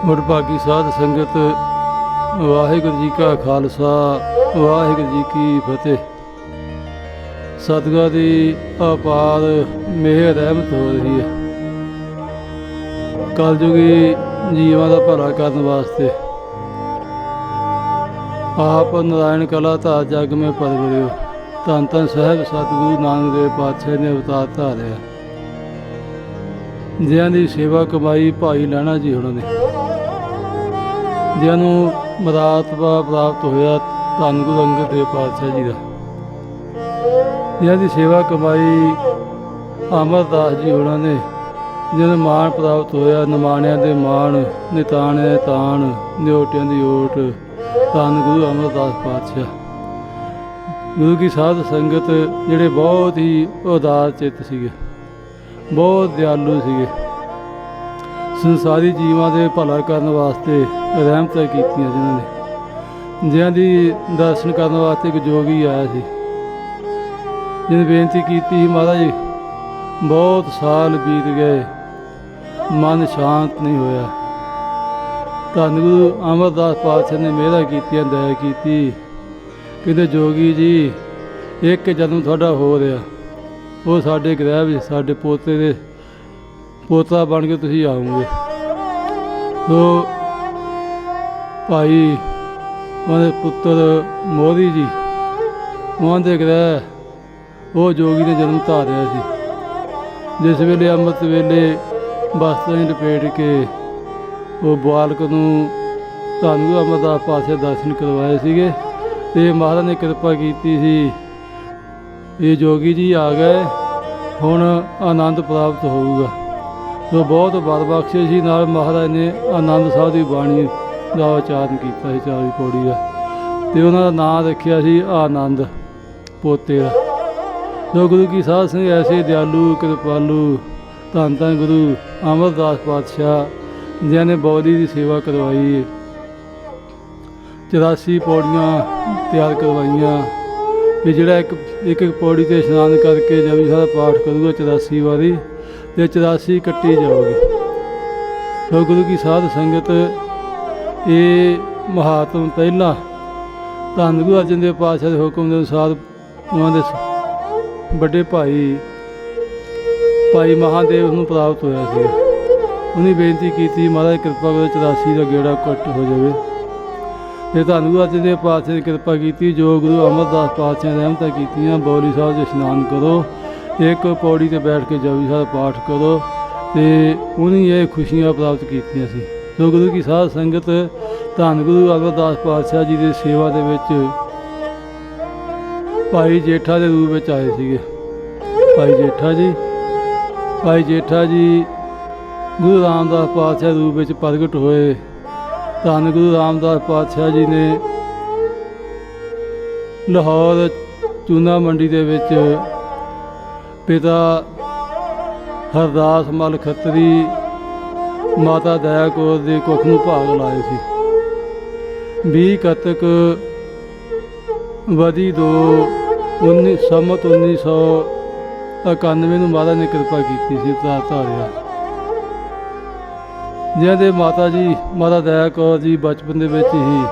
ਵਡਭਾਗੀ ਸਾਧ ਸੰਗਤ, ਵਾਹਿਗੁਰੂ ਜੀ ਕਾ ਖਾਲਸਾ, ਵਾਹਿਗੁਰੂ ਜੀ ਕੀ ਫਤਿਹ। ਸਤਿਗੁਰਾਂ ਦੀ ਅਪਾਰ ਮਿਹਰ ਰਹਿਮਤ ਹੋ ਰਹੀ ਹੈ। ਕਲਯੁਗੀ ਜੀਵਾਂ ਦਾ ਭਲਾ ਕਰਨ ਵਾਸਤੇ ਆਪ ਨਾਰਾਇਣ ਕਲਾ ਧਾਰ ਜਗ ਮੇਂ ਪਰਵਰਿਓ। ਧੰਨ ਧੰਨ ਸਾਹਿਬ ਸਤਿਗੁਰੂ ਨਾਨਕ ਦੇਵ ਪਾਤਸ਼ਾਹ ਨੇ ਅਵਤਾਰ ਧਾਰਿਆ। ਜਿਨ੍ਹਾਂ ਦੀ ਸੇਵਾ ਕਮਾਈ ਭਾਈ ਲਹਿਣਾ ਜੀ ਹੋਣਾ ਨੇ, ਜਿਨ੍ਹਾਂ ਨੂੰ ਮਰਾਤਬਾ ਪ੍ਰਾਪਤ ਹੋਇਆ ਧੰਨ ਗੁਰੂ ਅੰਗਦ ਦੇਵ ਪਾਤਸ਼ਾਹ ਜੀ ਦਾ, ਜਿਨ੍ਹਾਂ ਦੀ ਸੇਵਾ ਕਮਾਈ ਅਮਰਦਾਸ ਜੀ ਹੋਣਾ ਨੇ, ਜਿਹਨੂੰ ਮਾਣ ਪ੍ਰਾਪਤ ਹੋਇਆ ਨਿਮਾਣਿਆਂ ਦੇ ਮਾਣ, ਨਿਤਾਣਿਆਂ ਦੇ ਤਾਣ, ਨਿਓਟਿਆਂ ਦੀ ਓਟ, ਧੰਨ ਗੁਰੂ ਅਮਰਦਾਸ ਪਾਤਸ਼ਾਹ। ਗੁਰੂ ਕੀ ਸਾਧ ਸੰਗਤ ਜਿਹੜੇ ਬਹੁਤ ਹੀ ਉਦਾਰ ਚਿੱਤ ਸੀਗੇ, ਬਹੁਤ ਦਿਆਲੂ ਸੀਗੇ, ਸੰਸਾਰੀ ਜੀਵਾਂ ਦੇ ਭਲਾ ਕਰਨ ਵਾਸਤੇ ਰਹਿਮਤਾਂ ਕੀਤੀਆਂ। ਜਿਨ੍ਹਾਂ ਦੀ ਦਰਸ਼ਨ ਕਰਨ ਵਾਸਤੇ ਇੱਕ ਜੋਗੀ ਆਇਆ ਸੀ, ਜਿਹਨੇ ਬੇਨਤੀ ਕੀਤੀ ਸੀ, ਮਹਾਰਾਜ ਜੀ ਬਹੁਤ ਸਾਲ ਬੀਤ ਗਏ, ਮਨ ਸ਼ਾਂਤ ਨਹੀਂ ਹੋਇਆ। ਧੰਨ ਗੁਰੂ ਅਮਰਦਾਸ ਪਾਤਸ਼ਾਹ ਨੇ ਮਿਹਰਾਂ ਕੀਤੀਆਂ, ਦਇਆ ਕੀਤੀ। ਕਹਿੰਦੇ ਜੋਗੀ ਜੀ, ਇੱਕ ਜਨਮ ਤੁਹਾਡਾ ਹੋ ਰਿਹਾ, ਉਹ ਸਾਡੇ ਗ੍ਰਹਿ ਵਿੱਚ ਸਾਡੇ ਪੋਤੇ ਦੇ ਪੋਤਾ ਬਣ ਕੇ ਤੁਸੀਂ ਆਓਗੇ। ਸੋ ਭਾਈ ਉਹਨਾਂ ਦੇ ਪੁੱਤਰ ਮੋਦੀ ਜੀ, ਉਹਨਾਂ ਦੇ ਗ੍ਰਹਿ ਉਹ ਜੋਗੀ ਨੇ ਜਨਮ ਧਾਰਿਆ ਸੀ। ਜਿਸ ਵੇਲੇ ਅੰਮ੍ਰਿਤ ਵੇਲੇ ਵਸਤਰਾਂ ਲਪੇਟ ਕੇ ਉਹ ਬਾਲਕ ਨੂੰ ਧੰਨ ਗੁਰੂ ਅਮਰਦਾਸ ਪਾਤਸ਼ਾਹ ਦਰਸ਼ਨ ਕਰਵਾਏ ਸੀਗੇ, ਅਤੇ ਮਹਾਰਾਜ ਨੇ ਕਿਰਪਾ ਕੀਤੀ ਸੀ, ਇਹ ਜੋਗੀ ਜੀ ਆ ਗਏ, ਹੁਣ ਆਨੰਦ ਪ੍ਰਾਪਤ ਹੋਊਗਾ। ਸੋ ਬਹੁਤ ਬਲ ਬਖਸ਼ੇ ਸੀ। ਨਾਲ ਮਹਾਰਾਜ ਨੇ ਆਨੰਦ ਸਾਹਿਬ ਦੀ ਬਾਣੀ ਦਾ ਉਚਾਰਨ ਕੀਤਾ ਸੀ, 40 ਪੌੜੀ ਦਾ, ਅਤੇ ਉਹਨਾਂ ਦਾ ਨਾਂ ਰੱਖਿਆ ਸੀ ਆਨੰਦ ਪੋਤੇ ਦਾ। ਸੋ ਗੁਰੂ ਕੀ ਸਾਧ ਸੰਗਤ ਐਸੇ ਦਿਆਲੂ ਕਿਰਪਾਲੂ ਧੰਨ ਧੰਨ ਗੁਰੂ ਅਮਰਦਾਸ ਪਾਤਸ਼ਾਹ, ਜਿਨ੍ਹਾਂ ਨੇ ਬੌਲੀ ਦੀ ਸੇਵਾ ਕਰਵਾਈ, 84 ਪੌੜੀਆਂ ਤਿਆਰ ਕਰਵਾਈਆਂ, ਕਿ ਜਿਹੜਾ ਇੱਕ ਪੌੜੀ 'ਤੇ ਇਸ਼ਨਾਨ ਕਰਕੇ ਜਪਜੀ ਸਾਹਿਬ ਦਾ ਪਾਠ ਕਰੂਗਾ 84 ਵਾਰੀ, ਅਤੇ 84 ਕੱਟੀ ਜਾਊਗੀ। ਸੋ ਗੁਰੂ ਕੀ ਸਾਧ ਸੰਗਤ, ਇਹ ਮਹਾਤਮ ਪਹਿਲਾਂ ਧੰਨ ਗੁਰੂ ਅਰਜਨ ਦੇਵ ਪਾਤਸ਼ਾਹ ਦੇ ਹੁਕਮ ਦੇ ਅਨੁਸਾਰ ਉਹਨਾਂ ਦੇ ਵੱਡੇ ਭਾਈ ਮਹਾਦੇਵ ਨੂੰ ਪ੍ਰਾਪਤ ਹੋਇਆ ਸੀ। ਉਹਨੇ ਬੇਨਤੀ ਕੀਤੀ, ਮਹਾਰਾਜ ਕਿਰਪਾ ਕਰੋ 84 ਦਾ ਗੇੜਾ ਕੱਟ ਹੋ ਜਾਵੇ। ਫਿਰ ਧੰਨ ਗੁਰੂ ਅਰਜਨ ਦੇਵ ਪਾਤਸ਼ਾਹ ਨੇ ਕਿਰਪਾ ਕੀਤੀ, ਜੋ ਗੁਰੂ ਅਮਰਦਾਸ ਪਾਤਸ਼ਾਹ ਨੇ ਰਹਿਮਤਾਂ ਕੀਤੀਆਂ। ਬੌਲੀ ਸਾਹਿਬ 'ਚ ਇਸ਼ਨਾਨ ਕਰੋ, ਇੱਕ ਪੌੜੀ 'ਤੇ ਬੈਠ ਕੇ ਜਪਜੀ ਸਾਹਿਬ ਪਾਠ ਕਰੋ, ਅਤੇ ਉਹਨੇ ਇਹ ਖੁਸ਼ੀਆਂ ਪ੍ਰਾਪਤ ਕੀਤੀਆਂ ਸੀ। ਸੋ ਗੁਰੂ ਕੀ ਸਾਧ ਸੰਗਤ, ਧੰਨ ਗੁਰੂ ਅਮਰਦਾਸ ਪਾਤਸ਼ਾਹ ਜੀ ਦੀ ਸੇਵਾ ਦੇ ਵਿੱਚ ਭਾਈ ਜੇਠਾ ਦੇ ਰੂਪ ਵਿੱਚ ਆਏ ਸੀਗੇ। ਭਾਈ ਜੇਠਾ ਜੀ ਗੁਰੂ ਰਾਮਦਾਸ ਪਾਤਸ਼ਾਹ ਦੇ ਰੂਪ ਵਿੱਚ ਪ੍ਰਗਟ ਹੋਏ। ਧੰਨ ਗੁਰੂ ਰਾਮਦਾਸ ਪਾਤਸ਼ਾਹ ਜੀ ਨੇ ਲਾਹੌਰ ਚੂਨਾ ਮੰਡੀ ਦੇ ਵਿੱਚ ਪਿਤਾ ਹਰਦਾਸ ਮਲ ਖੱਤਰੀ, ਮਾਤਾ ਦਇਆ ਕੌਰ ਦੇ ਕੁੱਖ ਨੂੰ ਭਾਗ ਲਾਏ ਸੀ। 20 ਕੱਤਕ ਵਧੀ 2 ਸੰਮਤ 1991 ਨੂੰ ਮਹਾਰਾਜ ਨੇ ਕਿਰਪਾ ਕੀਤੀ ਸੀ, ਅਵਤਾਰ ਧਾਰਿਆ। ਜਿਨ੍ਹਾਂ ਦੇ ਮਾਤਾ ਦਇਆ ਕੌਰ ਜੀ ਬਚਪਨ ਦੇ ਵਿੱਚ ਹੀ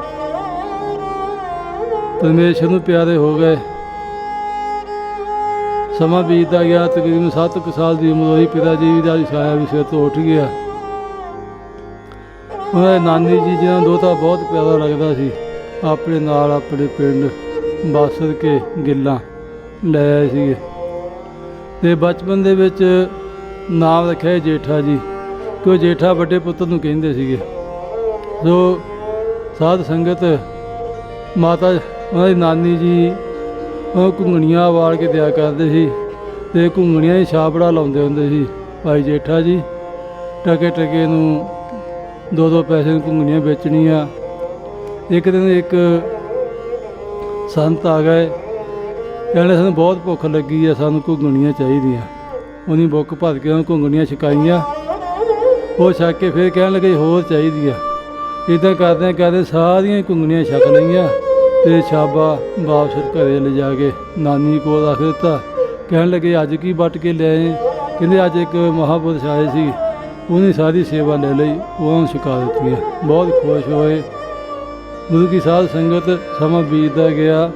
ਪਰਮੇਸ਼ਰ ਨੂੰ ਪਿਆਰੇ ਹੋ ਗਏ। ਸਮਾਂ ਬੀਤਦਾ ਗਿਆ, ਤਕਰੀਬਨ 7 ਕੁ ਸਾਲ ਦੀ ਉਮਰ ਹੋਈ, ਪਿਤਾ ਜੀ ਦਾ ਛਾਇਆ ਵੀ ਸਿਰ ਤੋਂ ਉੱਠ ਗਿਆ। ਉਹਨਾਂ ਦੇ ਨਾਨੀ ਜੀ, ਜਿਹਨਾਂ ਨੂੰ ਦੋਹਤਾ ਬਹੁਤ ਪਿਆਰਾ ਲੱਗਦਾ ਸੀ, ਆਪਣੇ ਨਾਲ ਆਪਣੇ ਪਿੰਡ ਬਾਸਰ ਕੇ ਗਿੱਲਾਂ ਲੈ ਆਏ ਸੀਗੇ, ਅਤੇ ਬਚਪਨ ਦੇ ਵਿੱਚ ਨਾਮ ਰੱਖਿਆ ਜੇਠਾ ਜੀ, ਕਿ ਉਹ ਜੇਠਾ ਵੱਡੇ ਪੁੱਤਰ ਨੂੰ ਕਹਿੰਦੇ ਸੀਗੇ। ਸੋ ਸਾਧ ਸੰਗਤ, ਮਾਤਾ ਉਹਨਾਂ ਦੀ ਨਾਨੀ ਜੀ ਉਹ ਘੁੰਗਣੀਆਂ ਵਾਲ ਕੇ ਦਿਆ ਕਰਦੇ ਸੀ, ਅਤੇ ਘੁੰਗਣੀਆਂ ਹੀ ਛਾਪੜਾ ਲਾਉਂਦੇ ਹੁੰਦੇ ਸੀ ਭਾਈ ਜੇਠਾ ਜੀ। ਟਕੇ ਨੂੰ 2-2 ਪੈਸੇ ਨੂੰ ਘੁੰਗਣੀਆਂ ਵੇਚਣੀਆਂ। ਇੱਕ ਦਿਨ ਇੱਕ ਸੰਤ ਆ ਗਏ, ਕਹਿੰਦੇ ਸਾਨੂੰ ਬਹੁਤ ਭੁੱਖ ਲੱਗੀ ਆ, ਸਾਨੂੰ ਘੁੰਗਣੀਆਂ ਚਾਹੀਦੀਆਂ। ਉਹਨੇ ਬੁੱਕ ਭਰ ਕੇ ਉਹਨੂੰ ਘੁੰਗਣੀਆਂ ਛਕਾਈਆਂ। ਉਹ ਛਕ ਕੇ ਫਿਰ ਕਹਿਣ ਲੱਗੇ ਹੋਰ ਚਾਹੀਦੀ ਆ। ਇੱਦਾਂ ਕਰਦੇ ਸਾਰੀਆਂ ਘੁੰਗਣੀਆਂ ਛਕ ਲਈਆਂ, ਅਤੇ ਛਾਬਾ ਵਾਪਸ ਘਰੇ ਲਿਜਾ ਕੇ ਨਾਨੀ ਕੋਲ ਰੱਖ ਦਿੱਤਾ। ਕਹਿਣ ਲੱਗੇ ਅੱਜ ਕੀ ਵੱਟ ਕੇ ਲਿਆਏ? ਕਹਿੰਦੇ ਅੱਜ ਇੱਕ ਮਹਾਂਪੁਰਸ਼ ਆਏ ਸੀ, ਉਹਨੇ ਸਾਰੀ ਸੇਵਾ ਲੈ ਲਈ, ਉਹਨਾਂ ਨੂੰ ਛਕਾ ਦਿੱਤੀਆਂ। ਬਹੁਤ ਖੁਸ਼ ਹੋਏ। ਗੁਰੂ ਕੀ ਸਾਧ ਸੰਗਤ ਸਮਾਂ ਬੀਤਦਾ ਗਿਆ।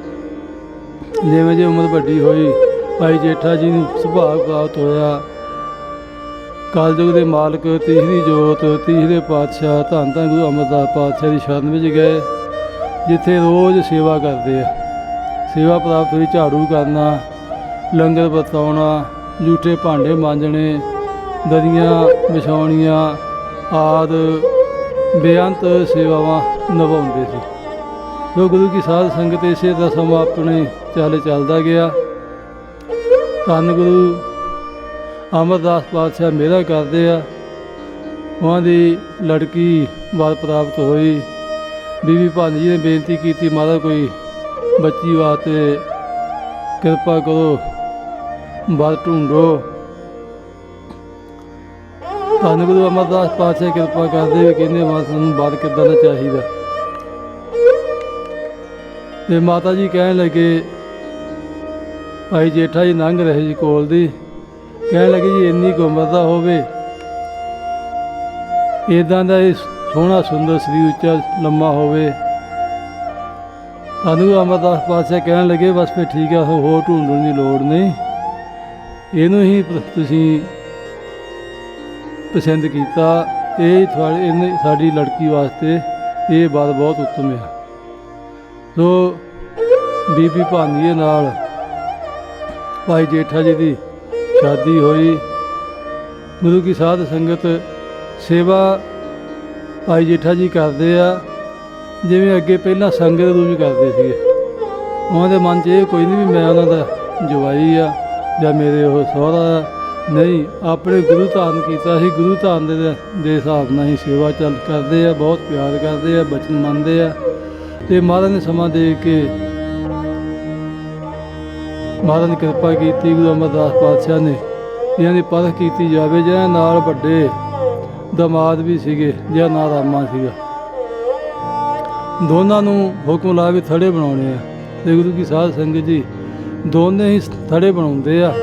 ਜਿਵੇਂ ਜਿਵੇਂ ਉਮਰ ਵੱਡੀ ਹੋਈ, ਭਾਈ ਜੇਠਾ ਜੀ ਨੂੰ ਸੁਭਾਗ ਪ੍ਰਾਪਤ ਹੋਇਆ। ਕਲਯੁਗ ਦੇ ਮਾਲਕ, ਤੀਸਰੀ ਜੋਤ, ਤੀਸਰੇ ਪਾਤਸ਼ਾਹ ਧੰਨ ਧੰਨ ਗੁਰੂ ਅਮਰਦਾਸ ਪਾਤਸ਼ਾਹ ਦੀ ਸ਼ਰਨ ਵਿੱਚ ਗਏ, ਜਿੱਥੇ ਰੋਜ਼ ਸੇਵਾ ਕਰਦੇ ਆ। ਸੇਵਾ ਪ੍ਰਾਪਤ ਹੋਈ, ਝਾੜੂ ਕਰਨਾ, ਲੰਗਰ ਵਰਤਾਉਣਾ, ਜੂਠੇ ਭਾਂਡੇ ਮਾਂਜਣੇ, ਦਰੀਆਂ ਵਿਛਾਉਣੀਆਂ ਆਦਿ ਬੇਅੰਤ ਸੇਵਾਵਾਂ ਨਿਭਾਉਂਦੇ ਸੀ। ਜੋ ਗੁਰੂ ਕੀ ਸਾਧ ਸੰਗਤ ਇਸੇ ਦਾ ਸਮਾਂ ਆਪਣੇ ਚੱਲਦਾ ਗਿਆ। ਧੰਨ ਗੁਰੂ ਅਮਰਦਾਸ ਪਾਤਸ਼ਾਹ ਮਿਹਰ ਕਰਦੇ ਆ। ਉਹਨਾਂ ਦੀ ਲੜਕੀ ਵਰ ਪ੍ਰਾਪਤ ਹੋਈ। ਬੀਬੀ ਭਾਨੀ ਜੀ ਨੇ ਬੇਨਤੀ ਕੀਤੀ, ਮਹਾਰਾਜ ਕੋਈ ਬੱਚੀ ਵਾਸਤੇ ਕਿਰਪਾ ਕਰੋ, ਵਰ ਢੂੰਡੋ। ਧੰਨ ਗੁਰੂ ਅਮਰਦਾਸ ਪਾਤਸ਼ਾਹ ਕਿਰਪਾ ਕਰਦੇ ਵੀ ਕਹਿੰਦੇ ਮਾਤਾ ਨੂੰ ਵਰ ਕਿੱਦਾਂ ਦਾ ਚਾਹੀਦਾ। ਤੇ ਮਾਤਾ ਜੀ ਕਹਿਣ ਲੱਗੇ, ਭਾਈ ਜੇਠਾ ਜੀ ਲੰਘ ਰਹੇ ਜੀ ਕੋਲ ਦੀ, ਕਹਿਣ ਲੱਗੇ ਜੀ ਇੰਨੀ ਕੁ ਉਮਰ ਦਾ ਹੋਵੇ, ਇੱਦਾਂ ਦਾ ਇਹ ਸੋਹਣਾ ਸੁੰਦਰ ਸਰੀਰ, ਉੱਚਾ ਲੰਮਾ ਹੋਵੇ। ਧੰਨ ਗੁਰੂ ਅਮਰਦਾਸ ਪਾਤਸ਼ਾਹ ਕਹਿਣ ਲੱਗੇ, ਬਸ ਫਿਰ ਠੀਕ ਆ, ਹੋਰ ਢੂੰਡਣ ਦੀ ਲੋੜ ਨਹੀਂ, ਇਹਨੂੰ ਹੀ ਤੁਸੀਂ ਪਸੰਦ ਕੀਤਾ। ਇਹ ਸਾਡੀ ਲੜਕੀ ਵਾਸਤੇ ਇਹ ਬਾਤ ਬਹੁਤ ਉੱਤਮ ਆ। ਸੋ ਬੀਬੀ ਭਾਨੀ ਦੇ ਨਾਲ ਭਾਈ ਜੇਠਾ ਜੀ ਦੀ ਸ਼ਾਦੀ ਹੋਈ। ਗੁਰੂ ਕੀ ਸਾਧ ਸੰਗਤ ਸੇਵਾ ਭਾਈ ਜੇਠਾ ਜੀ ਕਰਦੇ ਆ, ਜਿਵੇਂ ਅੱਗੇ ਪਹਿਲਾਂ ਸੰਗਤ ਰੂਪ ਕਰਦੇ ਸੀਗੇ। ਉਹਨਾਂ ਦੇ ਮਨ 'ਚ ਇਹ ਕੋਈ ਨਹੀਂ ਵੀ ਮੈਂ ਉਹਨਾਂ ਦਾ ਜਵਾਈ ਆ ਜਾਂ ਮੇਰੇ ਉਹ ਸਹੁਰਾ ਆ, ਨਹੀਂ, ਆਪਣੇ ਗੁਰੂ ਧਾਰਨ ਕੀਤਾ ਸੀ। ਗੁਰੂ ਧਾਰਨ ਦੇ ਹਿਸਾਬ ਨਾਲ ਹੀ ਸੇਵਾ ਕਰਦੇ ਆ, ਬਹੁਤ ਪਿਆਰ ਕਰਦੇ ਆ, ਬਚਨ ਮੰਨਦੇ ਆ। ਅਤੇ ਮਹਾਰਾਜ ਨੇ ਸਮਾਂ ਦੇ ਕੇ ਮਹਾਰਾਜ ਨੇ ਕਿਰਪਾ ਕੀਤੀ। ਗੁਰੂ ਅਮਰਦਾਸ ਪਾਤਸ਼ਾਹ ਨੇ ਇਹਨਾਂ ਦੀ ਪਰਖ ਕੀਤੀ ਜਾਵੇ। ਜਿਹਨਾਂ ਨਾਲ ਵੱਡੇ ਦਮਾਦ ਵੀ ਸੀਗੇ, ਜਿਹਦਾ ਨਾਂ ਰਾਮਾ ਸੀਗਾ, ਦੋਨਾਂ ਨੂੰ ਹੁਕਮ ਲਾ ਕੇ ਥੜੇ ਬਣਾਉਣੇ ਆ। ਅਤੇ ਗੁਰੂ ਕੀ ਸਾਧ ਸੰਗਤ ਜੀ ਦੋਨੇ ਹੀ ਥੜੇ ਬਣਾਉਂਦੇ ਆ।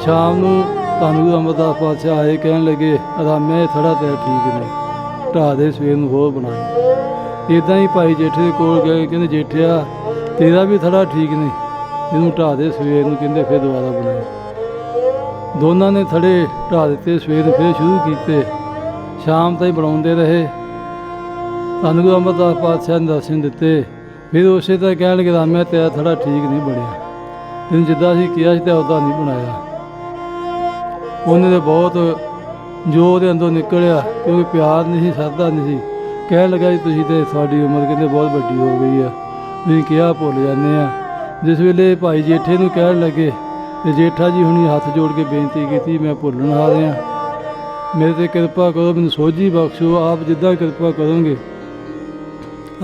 ਸ਼ਾਮ ਨੂੰ ਧੰਨ ਗੁਰੂ ਅਮਰਦਾਸ ਪਾਤਸ਼ਾਹ ਆਏ, ਕਹਿਣ ਲੱਗੇ, ਰਾਮਿਆ ਇਹ ਥੜਾ ਤੇਰਾ ਠੀਕ ਨਹੀਂ, ਢਾਹ ਦੇ, ਸਵੇਰ ਨੂੰ ਹੋਰ ਬਣਾਏ। ਇੱਦਾਂ ਹੀ ਭਾਈ ਜੇਠੇ ਦੇ ਕੋਲ ਗਏ, ਕਹਿੰਦੇ ਜੇਠਿਆ ਤੇਰਾ ਵੀ ਥੜਾ ਠੀਕ ਨਹੀਂ, ਇਹਨੂੰ ਢਾਹ ਦੇ, ਸਵੇਰ ਨੂੰ। ਕਹਿੰਦੇ ਫਿਰ ਦੁਬਾਰਾ ਬਣਾਏ। ਦੋਨਾਂ ਨੇ ਥੜੇ ਢਾਹ ਦਿੱਤੇ, ਸਵੇਰ ਫਿਰ ਸ਼ੁਰੂ ਕੀਤੇ, ਸ਼ਾਮ ਤਾਈਂ ਬਣਾਉਂਦੇ ਰਹੇ। ਧੰਨ ਗੁਰੂ ਅਮਰਦਾਸ ਪਾਤਸ਼ਾਹ ਨੇ ਦਰਸ਼ਨ ਦਿੱਤੇ। ਫਿਰ ਉਸੇ ਤਰ੍ਹਾਂ ਕਹਿਣ ਲੱਗੇ, ਰਾਮਿਆ ਤੇਰਾ ਥੜਾ ਠੀਕ ਨਹੀਂ ਬਣਿਆ, ਤੈਨੂੰ ਜਿੱਦਾਂ ਅਸੀਂ ਕਿਹਾ ਸੀ ਤਾਂ ਉੱਦਾਂ ਨਹੀਂ ਬਣਾਇਆ। ਉਹਨੇ ਤਾਂ ਬਹੁਤ ਜੋ ਉਹਦੇ ਅੰਦਰੋਂ ਨਿਕਲਿਆ, ਕਿਉਂਕਿ ਪਿਆਰ ਨਹੀਂ ਸੀ, ਸ਼ਰਧਾ ਨਹੀਂ ਸੀ। ਕਹਿਣ ਲੱਗਾ ਜੀ ਤੁਸੀਂ ਤਾਂ ਸਾਡੀ ਉਮਰ ਕਹਿੰਦੇ ਬਹੁਤ ਵੱਡੀ ਹੋ ਗਈ ਆ, ਤੁਸੀਂ ਕਿਹਾ ਭੁੱਲ ਜਾਂਦੇ ਆ। ਜਿਸ ਵੇਲੇ ਭਾਈ ਜੇਠੇ ਨੂੰ ਕਹਿਣ ਲੱਗੇ, ਤੇ ਜੇਠਾ ਜੀ ਹੁਣੀ ਹੱਥ ਜੋੜ ਕੇ ਬੇਨਤੀ ਕੀਤੀ, ਮੈਂ ਭੁੱਲਣ ਆ ਰਿਹਾ, ਮੇਰੇ 'ਤੇ ਕਿਰਪਾ ਕਰੋ, ਮੈਨੂੰ ਸੋਝੀ ਬਖਸ਼ੋ, ਆਪ ਜਿੱਦਾਂ ਕਿਰਪਾ ਕਰੋਗੇ।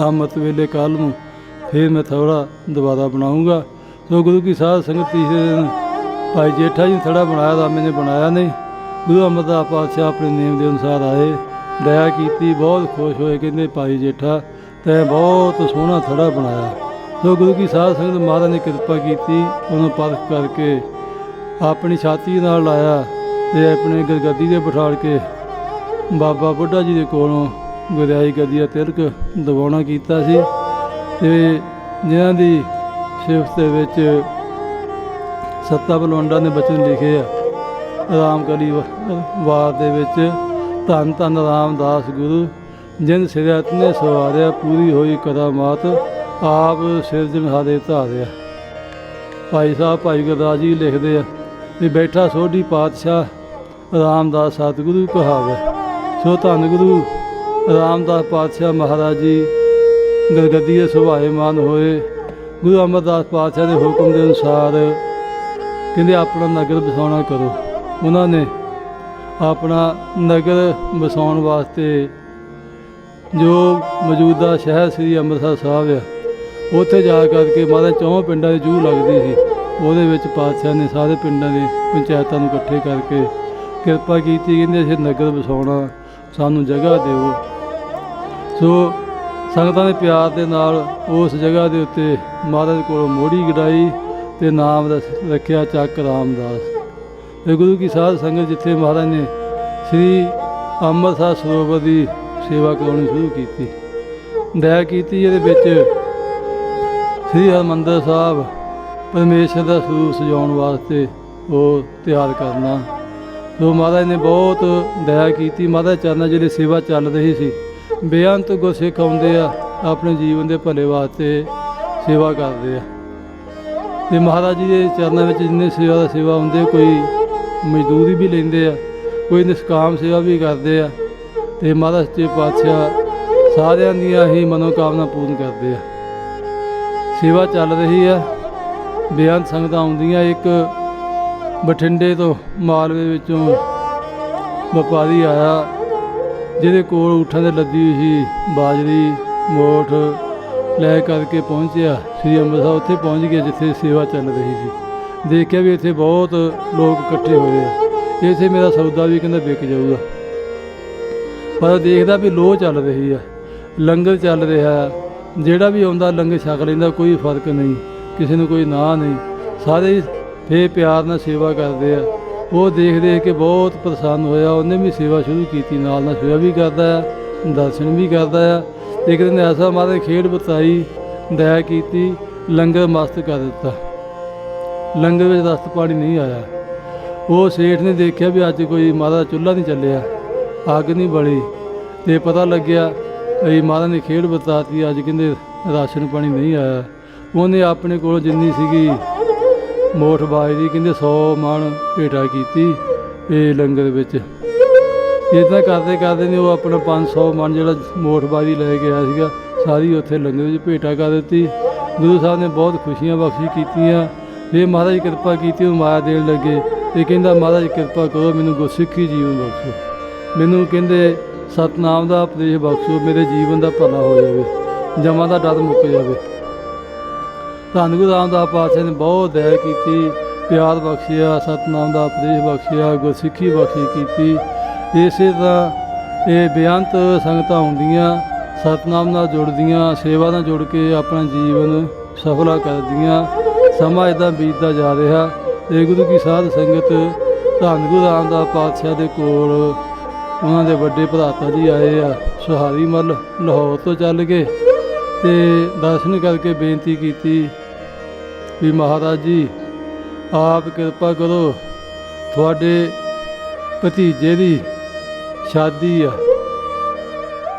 ਅੰਮ੍ਰਿਤ ਵੇਲੇ ਕੱਲ੍ਹ ਨੂੰ ਫਿਰ ਮੈਂ ਥੋੜ੍ਹਾ ਦੁਬਾਰਾ ਬਣਾਊਂਗਾ। ਸੋ ਗੁਰੂ ਕੀ ਸਾਧ ਸੰਗਤ ਤੀਸਰੇ ਦਿਨ ਭਾਈ ਜੇਠਾ ਜੀ ਥੜਾ ਬਣਾਇਆ, ਰਾਮੇ ਨੇ ਬਣਾਇਆ ਨਹੀਂ। ਗੁਰੂ ਅਮਰਦਾਸ ਪਾਤਸ਼ਾਹ ਆਪਣੇ ਨੇਮ ਦੇ ਅਨੁਸਾਰ ਆਏ, ਦਇਆ ਕੀਤੀ, ਬਹੁਤ ਖੁਸ਼ ਹੋਏ। ਕਹਿੰਦੇ ਭਾਈ ਜੇਠਾ ਤੈਂ ਬਹੁਤ ਸੋਹਣਾ ਥੜਾ ਬਣਾਇਆ। ਸੋ ਗੁਰੂ ਕੀ ਸਾਧ ਸੰਗਤ ਮਹਾਰਾਜ ਨੇ ਕਿਰਪਾ ਕੀਤੀ, ਉਹਨੂੰ ਪਰਖ ਕਰਕੇ ਆਪਣੀ ਛਾਤੀ ਨਾਲ ਲਾਇਆ ਅਤੇ ਆਪਣੇ ਗੱਦੀ 'ਤੇ ਬਿਠਾ ਕੇ ਬਾਬਾ ਬੁੱਢਾ ਜੀ ਦੇ ਕੋਲੋਂ ਗੁਰਿਆਈ ਗੱਦੀ ਦਾ ਤਿਲਕ ਦਬਾਉਣਾ ਕੀਤਾ ਸੀ। ਅਤੇ ਜਿਨ੍ਹਾਂ ਦੀ ਸਿਫਤ ਦੇ ਵਿੱਚ ਸੱਤਾ ਬਲਵੰਡਾਂ ਨੇ ਬਚਨ ਲਿਖੇ ਆ ਰਾਮਕਲੀ ਵਾਰ ਦੇ ਵਿੱਚ, ਧੰਨ ਧੰਨ ਰਾਮਦਾਸ ਗੁਰੂ ਜਿਨ ਸਿਰਤ ਨੇ ਸਵਾਰਿਆ, ਪੂਰੀ ਹੋਈ ਕਰਾਮਾਤ ਆਪ ਸਿਰਜਣਹਾਰੇ ਧਾਰਿਆ। ਭਾਈ ਸਾਹਿਬ ਭਾਈ ਗੁਰਦਾਸ ਜੀ ਲਿਖਦੇ ਆ ਵੀ ਬੈਠਾ ਸੋਢੀ ਪਾਤਸ਼ਾਹ ਰਾਮਦਾਸ ਸਤਿਗੁਰੂ ਕਹਾਵੇ। ਸੋ ਧੰਨ ਗੁਰੂ ਰਾਮਦਾਸ ਪਾਤਸ਼ਾਹ ਮਹਾਰਾਜ ਜੀ ਗੱਦੀ ਦੇ ਸੁਭਾਏਮਾਨ ਹੋਏ। ਗੁਰੂ ਅਮਰਦਾਸ ਪਾਤਸ਼ਾਹ ਦੇ ਹੁਕਮ ਦੇ ਅਨੁਸਾਰ ਕਹਿੰਦੇ ਆਪਣਾ ਨਗਰ ਵਸਾਉਣਾ ਕਰੋ। ਉਹਨਾਂ ਨੇ ਆਪਣਾ ਨਗਰ ਵਸਾਉਣ ਵਾਸਤੇ ਜੋ ਮੌਜੂਦਾ ਸ਼ਹਿਰ ਸ੍ਰੀ ਅੰਮ੍ਰਿਤਸਰ ਸਾਹਿਬ ਆ, ਉੱਥੇ ਜਾ ਕਰਕੇ ਮਹਾਰਾਜ 4 ਪਿੰਡਾਂ ਦੀ ਜੂਹ ਲੱਗਦੀ ਸੀ। ਉਹਦੇ ਵਿੱਚ ਪਾਤਸ਼ਾਹ ਨੇ ਸਾਰੇ ਪਿੰਡਾਂ ਦੇ ਪੰਚਾਇਤਾਂ ਨੂੰ ਇਕੱਠੇ ਕਰਕੇ ਕਿਰਪਾ ਕੀਤੀ, ਕਹਿੰਦੇ ਅਸੀਂ ਨਗਰ ਵਸਾਉਣਾ, ਸਾਨੂੰ ਜਗ੍ਹਾ ਦਿਓ। ਸੋ ਸੰਗਤਾਂ ਦੇ ਪਿਆਰ ਦੇ ਨਾਲ ਉਸ ਜਗ੍ਹਾ ਦੇ ਉੱਤੇ ਮਹਾਰਾਜ ਕੋਲੋਂ ਮੋੜੀ ਗੜਾਈ ਅਤੇ ਨਾਮ ਰੱਖਿਆ ਚੱਕ ਰਾਮਦਾਸ। ਅਤੇ ਗੁਰੂ ਕੀ ਸਾਧ ਸੰਗਤ ਜਿੱਥੇ ਮਹਾਰਾਜ ਨੇ ਸ੍ਰੀ ਅੰਮ੍ਰਿਤਸਰ ਸਰੋਵਰ ਦੀ ਸੇਵਾ ਕਰਾਉਣੀ ਸ਼ੁਰੂ ਕੀਤੀ। ਦਇਆ ਕੀਤੀ ਇਹਦੇ ਵਿੱਚ ਸ੍ਰੀ ਹਰਿਮੰਦਰ ਸਾਹਿਬ ਪਰਮੇਸ਼ਰ ਦਾ ਸਰੂਪ ਸਜਾਉਣ ਵਾਸਤੇ ਉਹ ਤਿਆਰ ਕਰਨਾ। ਸੋ ਮਹਾਰਾਜ ਨੇ ਬਹੁਤ ਦਇਆ ਕੀਤੀ। ਮਹਾਰਾਜ ਚਰਨਾਂ ਜਿਹੜੀ ਸੇਵਾ ਚੱਲ ਰਹੀ ਸੀ, ਬੇਅੰਤ ਗੁਰਸਿੱਖ ਆਉਂਦੇ ਆ ਆਪਣੇ ਜੀਵਨ ਦੇ ਭਲੇ ਵਾਸਤੇ ਸੇਵਾ ਕਰਦੇ ਆ। ਅਤੇ ਮਹਾਰਾਜ ਜੀ ਦੇ ਚਰਨਾਂ ਵਿੱਚ ਜਿੰਨੇ ਸੇਵਾ ਹੁੰਦੇ, ਕੋਈ ਮਜ਼ਦੂਰੀ ਵੀ ਲੈਂਦੇ ਆ, ਕੋਈ ਨਿਸ਼ਕਾਮ ਸੇਵਾ ਵੀ ਕਰਦੇ ਆ। ਅਤੇ ਮਹਾਰਾਜ ਸੱਚੇ ਪਾਤਸ਼ਾਹ ਸਾਰਿਆਂ ਦੀਆਂ ਹੀ ਮਨੋਕਾਮਨਾ ਪੂਰਨ ਕਰਦੇ ਆ। ਸੇਵਾ ਚੱਲ ਰਹੀ ਆ, ਬੇਅੰਤ ਸੰਗਤਾਂ ਆਉਂਦੀਆਂ। ਇੱਕ ਬਠਿੰਡੇ ਤੋਂ ਮਾਲਵੇ ਵਿੱਚੋਂ ਵਪਾਰੀ ਆਇਆ, ਜਿਹਦੇ ਕੋਲ ਊਠਾਂ ਦੇ ਲੱਦੀ ਹੋਈ ਸੀ ਬਾਜਰੀ ਮੋਠ ਲੈ ਕਰਕੇ ਪਹੁੰਚਿਆ ਸ੍ਰੀ ਅੰਮ੍ਰਿਤਸਰ। ਉੱਥੇ ਪਹੁੰਚ ਗਿਆ ਜਿੱਥੇ ਸੇਵਾ ਚੱਲ ਰਹੀ ਸੀ। ਦੇਖਿਆ ਵੀ ਇੱਥੇ ਬਹੁਤ ਲੋਕ ਇਕੱਠੇ ਹੋਏ ਆ, ਇੱਥੇ ਮੇਰਾ ਸੌਦਾ ਵੀ ਕਹਿੰਦਾ ਵਿਕ ਜਾਊਗਾ। ਪਰ ਦੇਖਦਾ ਵੀ ਲੋਹ ਚੱਲ ਰਹੀ ਆ, ਲੰਗਰ ਚੱਲ ਰਿਹਾ, ਜਿਹੜਾ ਵੀ ਆਉਂਦਾ ਲੰਗਰ ਛਕ ਲੈਂਦਾ, ਕੋਈ ਫਰਕ ਨਹੀਂ, ਕਿਸੇ ਨੂੰ ਕੋਈ ਨਾ ਨਹੀਂ, ਸਾਰੇ ਫੇਰ ਪਿਆਰ ਨਾਲ ਸੇਵਾ ਕਰਦੇ ਆ। ਉਹ ਦੇਖ ਦੇਖ ਕੇ ਬਹੁਤ ਪ੍ਰਸੰਨ ਹੋਇਆ, ਉਹਨੇ ਵੀ ਸੇਵਾ ਸ਼ੁਰੂ ਕੀਤੀ, ਨਾਲ ਨਾਲ ਸੇਵਾ ਵੀ ਕਰਦਾ ਆ, ਦਰਸ਼ਨ ਵੀ ਕਰਦਾ ਆ। ਇੱਕ ਦਿਨ ਐਸਾ ਮਹਾਰਾਜ ਖੇਡ ਬਤਾਈ, ਦਇਆ ਕੀਤੀ, ਲੰਗਰ ਮਸਤ ਕਰ ਦਿੱਤਾ। ਲੰਗਰ ਵਿੱਚ ਰਸਤ ਪਾਣੀ ਨਹੀਂ ਆਇਆ। ਉਹ ਸੇਠ ਨੇ ਦੇਖਿਆ ਵੀ ਅੱਜ ਕੋਈ ਮਹਾਰਾਜ ਚੁੱਲ੍ਹਾ ਨਹੀਂ ਚੱਲਿਆ, ਅੱਗ ਨਹੀਂ ਬਲੀ, ਅਤੇ ਪਤਾ ਲੱਗਿਆ ਇਹ ਮਹਾਰਾਜ ਨੇ ਖੇਡ ਬਤਾਤੀ, ਅੱਜ ਕਹਿੰਦੇ ਰਾਸ਼ਨ ਪਾਣੀ ਨਹੀਂ ਆਇਆ। ਉਹਨੇ ਆਪਣੇ ਕੋਲ ਜਿੰਨੀ ਸੀਗੀ ਮੋਠ ਬਾਜਰੀ, ਕਹਿੰਦੇ 100 ਮਣ ਭੇਟਾ ਕੀਤੀ ਇਹ ਲੰਗਰ ਵਿੱਚ। ਇੱਦਾਂ ਕਰਦੇ ਕਰਦੇ ਨੇ ਉਹ ਆਪਣਾ 500 ਮਣ ਜਿਹੜਾ ਮੋਠ ਬਾਜਰੀ ਲੈ ਕੇ ਆਇਆ ਸੀਗਾ, ਸਾਰੀ ਉੱਥੇ ਲੰਗਰ ਵਿੱਚ ਭੇਟਾ ਕਰ ਦਿੱਤੀ। ਗੁਰੂ ਸਾਹਿਬ ਨੇ ਬਹੁਤ ਖੁਸ਼ੀਆਂ ਬਖਸ਼ੀ ਕੀਤੀਆਂ। ਫਿਰ ਮਹਾਰਾਜ ਜੀ ਕਿਰਪਾ ਕੀਤੀ, ਉਹ ਮਾਇਆ ਦੇਣ ਲੱਗੇ ਅਤੇ ਕਹਿੰਦਾ ਮਹਾਰਾਜ ਕਿਰਪਾ ਕਰੋ, ਮੈਨੂੰ ਗੁਰਸਿੱਖੀ ਜੀਵਨ ਬਖਸ਼ੋ, ਮੈਨੂੰ ਕਹਿੰਦੇ ਸਤਿਨਾਮ ਦਾ ਉਪਦੇਸ਼ ਬਖਸ਼ੋ, ਮੇਰੇ ਜੀਵਨ ਦਾ ਭਲਾ ਹੋ ਜਾਵੇ, ਜਮਾਂ ਦਾ ਡਰ ਮੁੱਕ ਜਾਵੇ। ਧੰਨ ਗੁਰੂ ਰਾਮਦਾਸ ਪਾਤਸ਼ਾਹ ਨੇ ਬਹੁਤ ਦਇਆ ਕੀਤੀ, ਪਿਆਰ ਬਖਸ਼ਿਆ, ਸਤਿਨਾਮ ਦਾ ਉਪਦੇਸ਼ ਬਖਸ਼ਿਆ, ਗੁਰਸਿੱਖੀ ਬਖਸ਼ੀ ਕੀਤੀ। ਇਸੇ ਤਰ੍ਹਾਂ ਇਹ ਬੇਅੰਤ ਸੰਗਤਾਂ ਹੁੰਦੀਆਂ, ਸਤਿਨਾਮ ਨਾਲ ਜੁੜਦੀਆਂ, ਸੇਵਾ ਨਾਲ ਜੁੜ ਕੇ ਆਪਣਾ ਜੀਵਨ ਸਫਲਾ ਕਰਦੀਆਂ। ਸਮਾਂ ਇੱਦਾਂ ਬੀਤਦਾ ਜਾ ਰਿਹਾ ਅਤੇ ਗੁਰੂ ਕੀ ਸਾਧ ਸੰਗਤ ਧੰਨ ਗੁਰੂ ਰਾਮਦਾਸ ਪਾਤਸ਼ਾਹ ਦੇ ਕੋਲ ਉਹਨਾਂ ਦੇ ਵੱਡੇ ਭਰਾਤਾ ਜੀ ਆਏ ਆ, ਸੁਹਾਰੀ ਮੱਲ ਲਾਹੌਰ ਤੋਂ ਚੱਲ ਕੇ, ਅਤੇ ਦਰਸ਼ਨ ਕਰਕੇ ਬੇਨਤੀ ਕੀਤੀ ਵੀ ਮਹਾਰਾਜ ਜੀ ਆਪ ਕਿਰਪਾ ਕਰੋ, ਤੁਹਾਡੇ ਭਤੀਜੇ ਦੀ ਸ਼ਾਦੀ ਆ,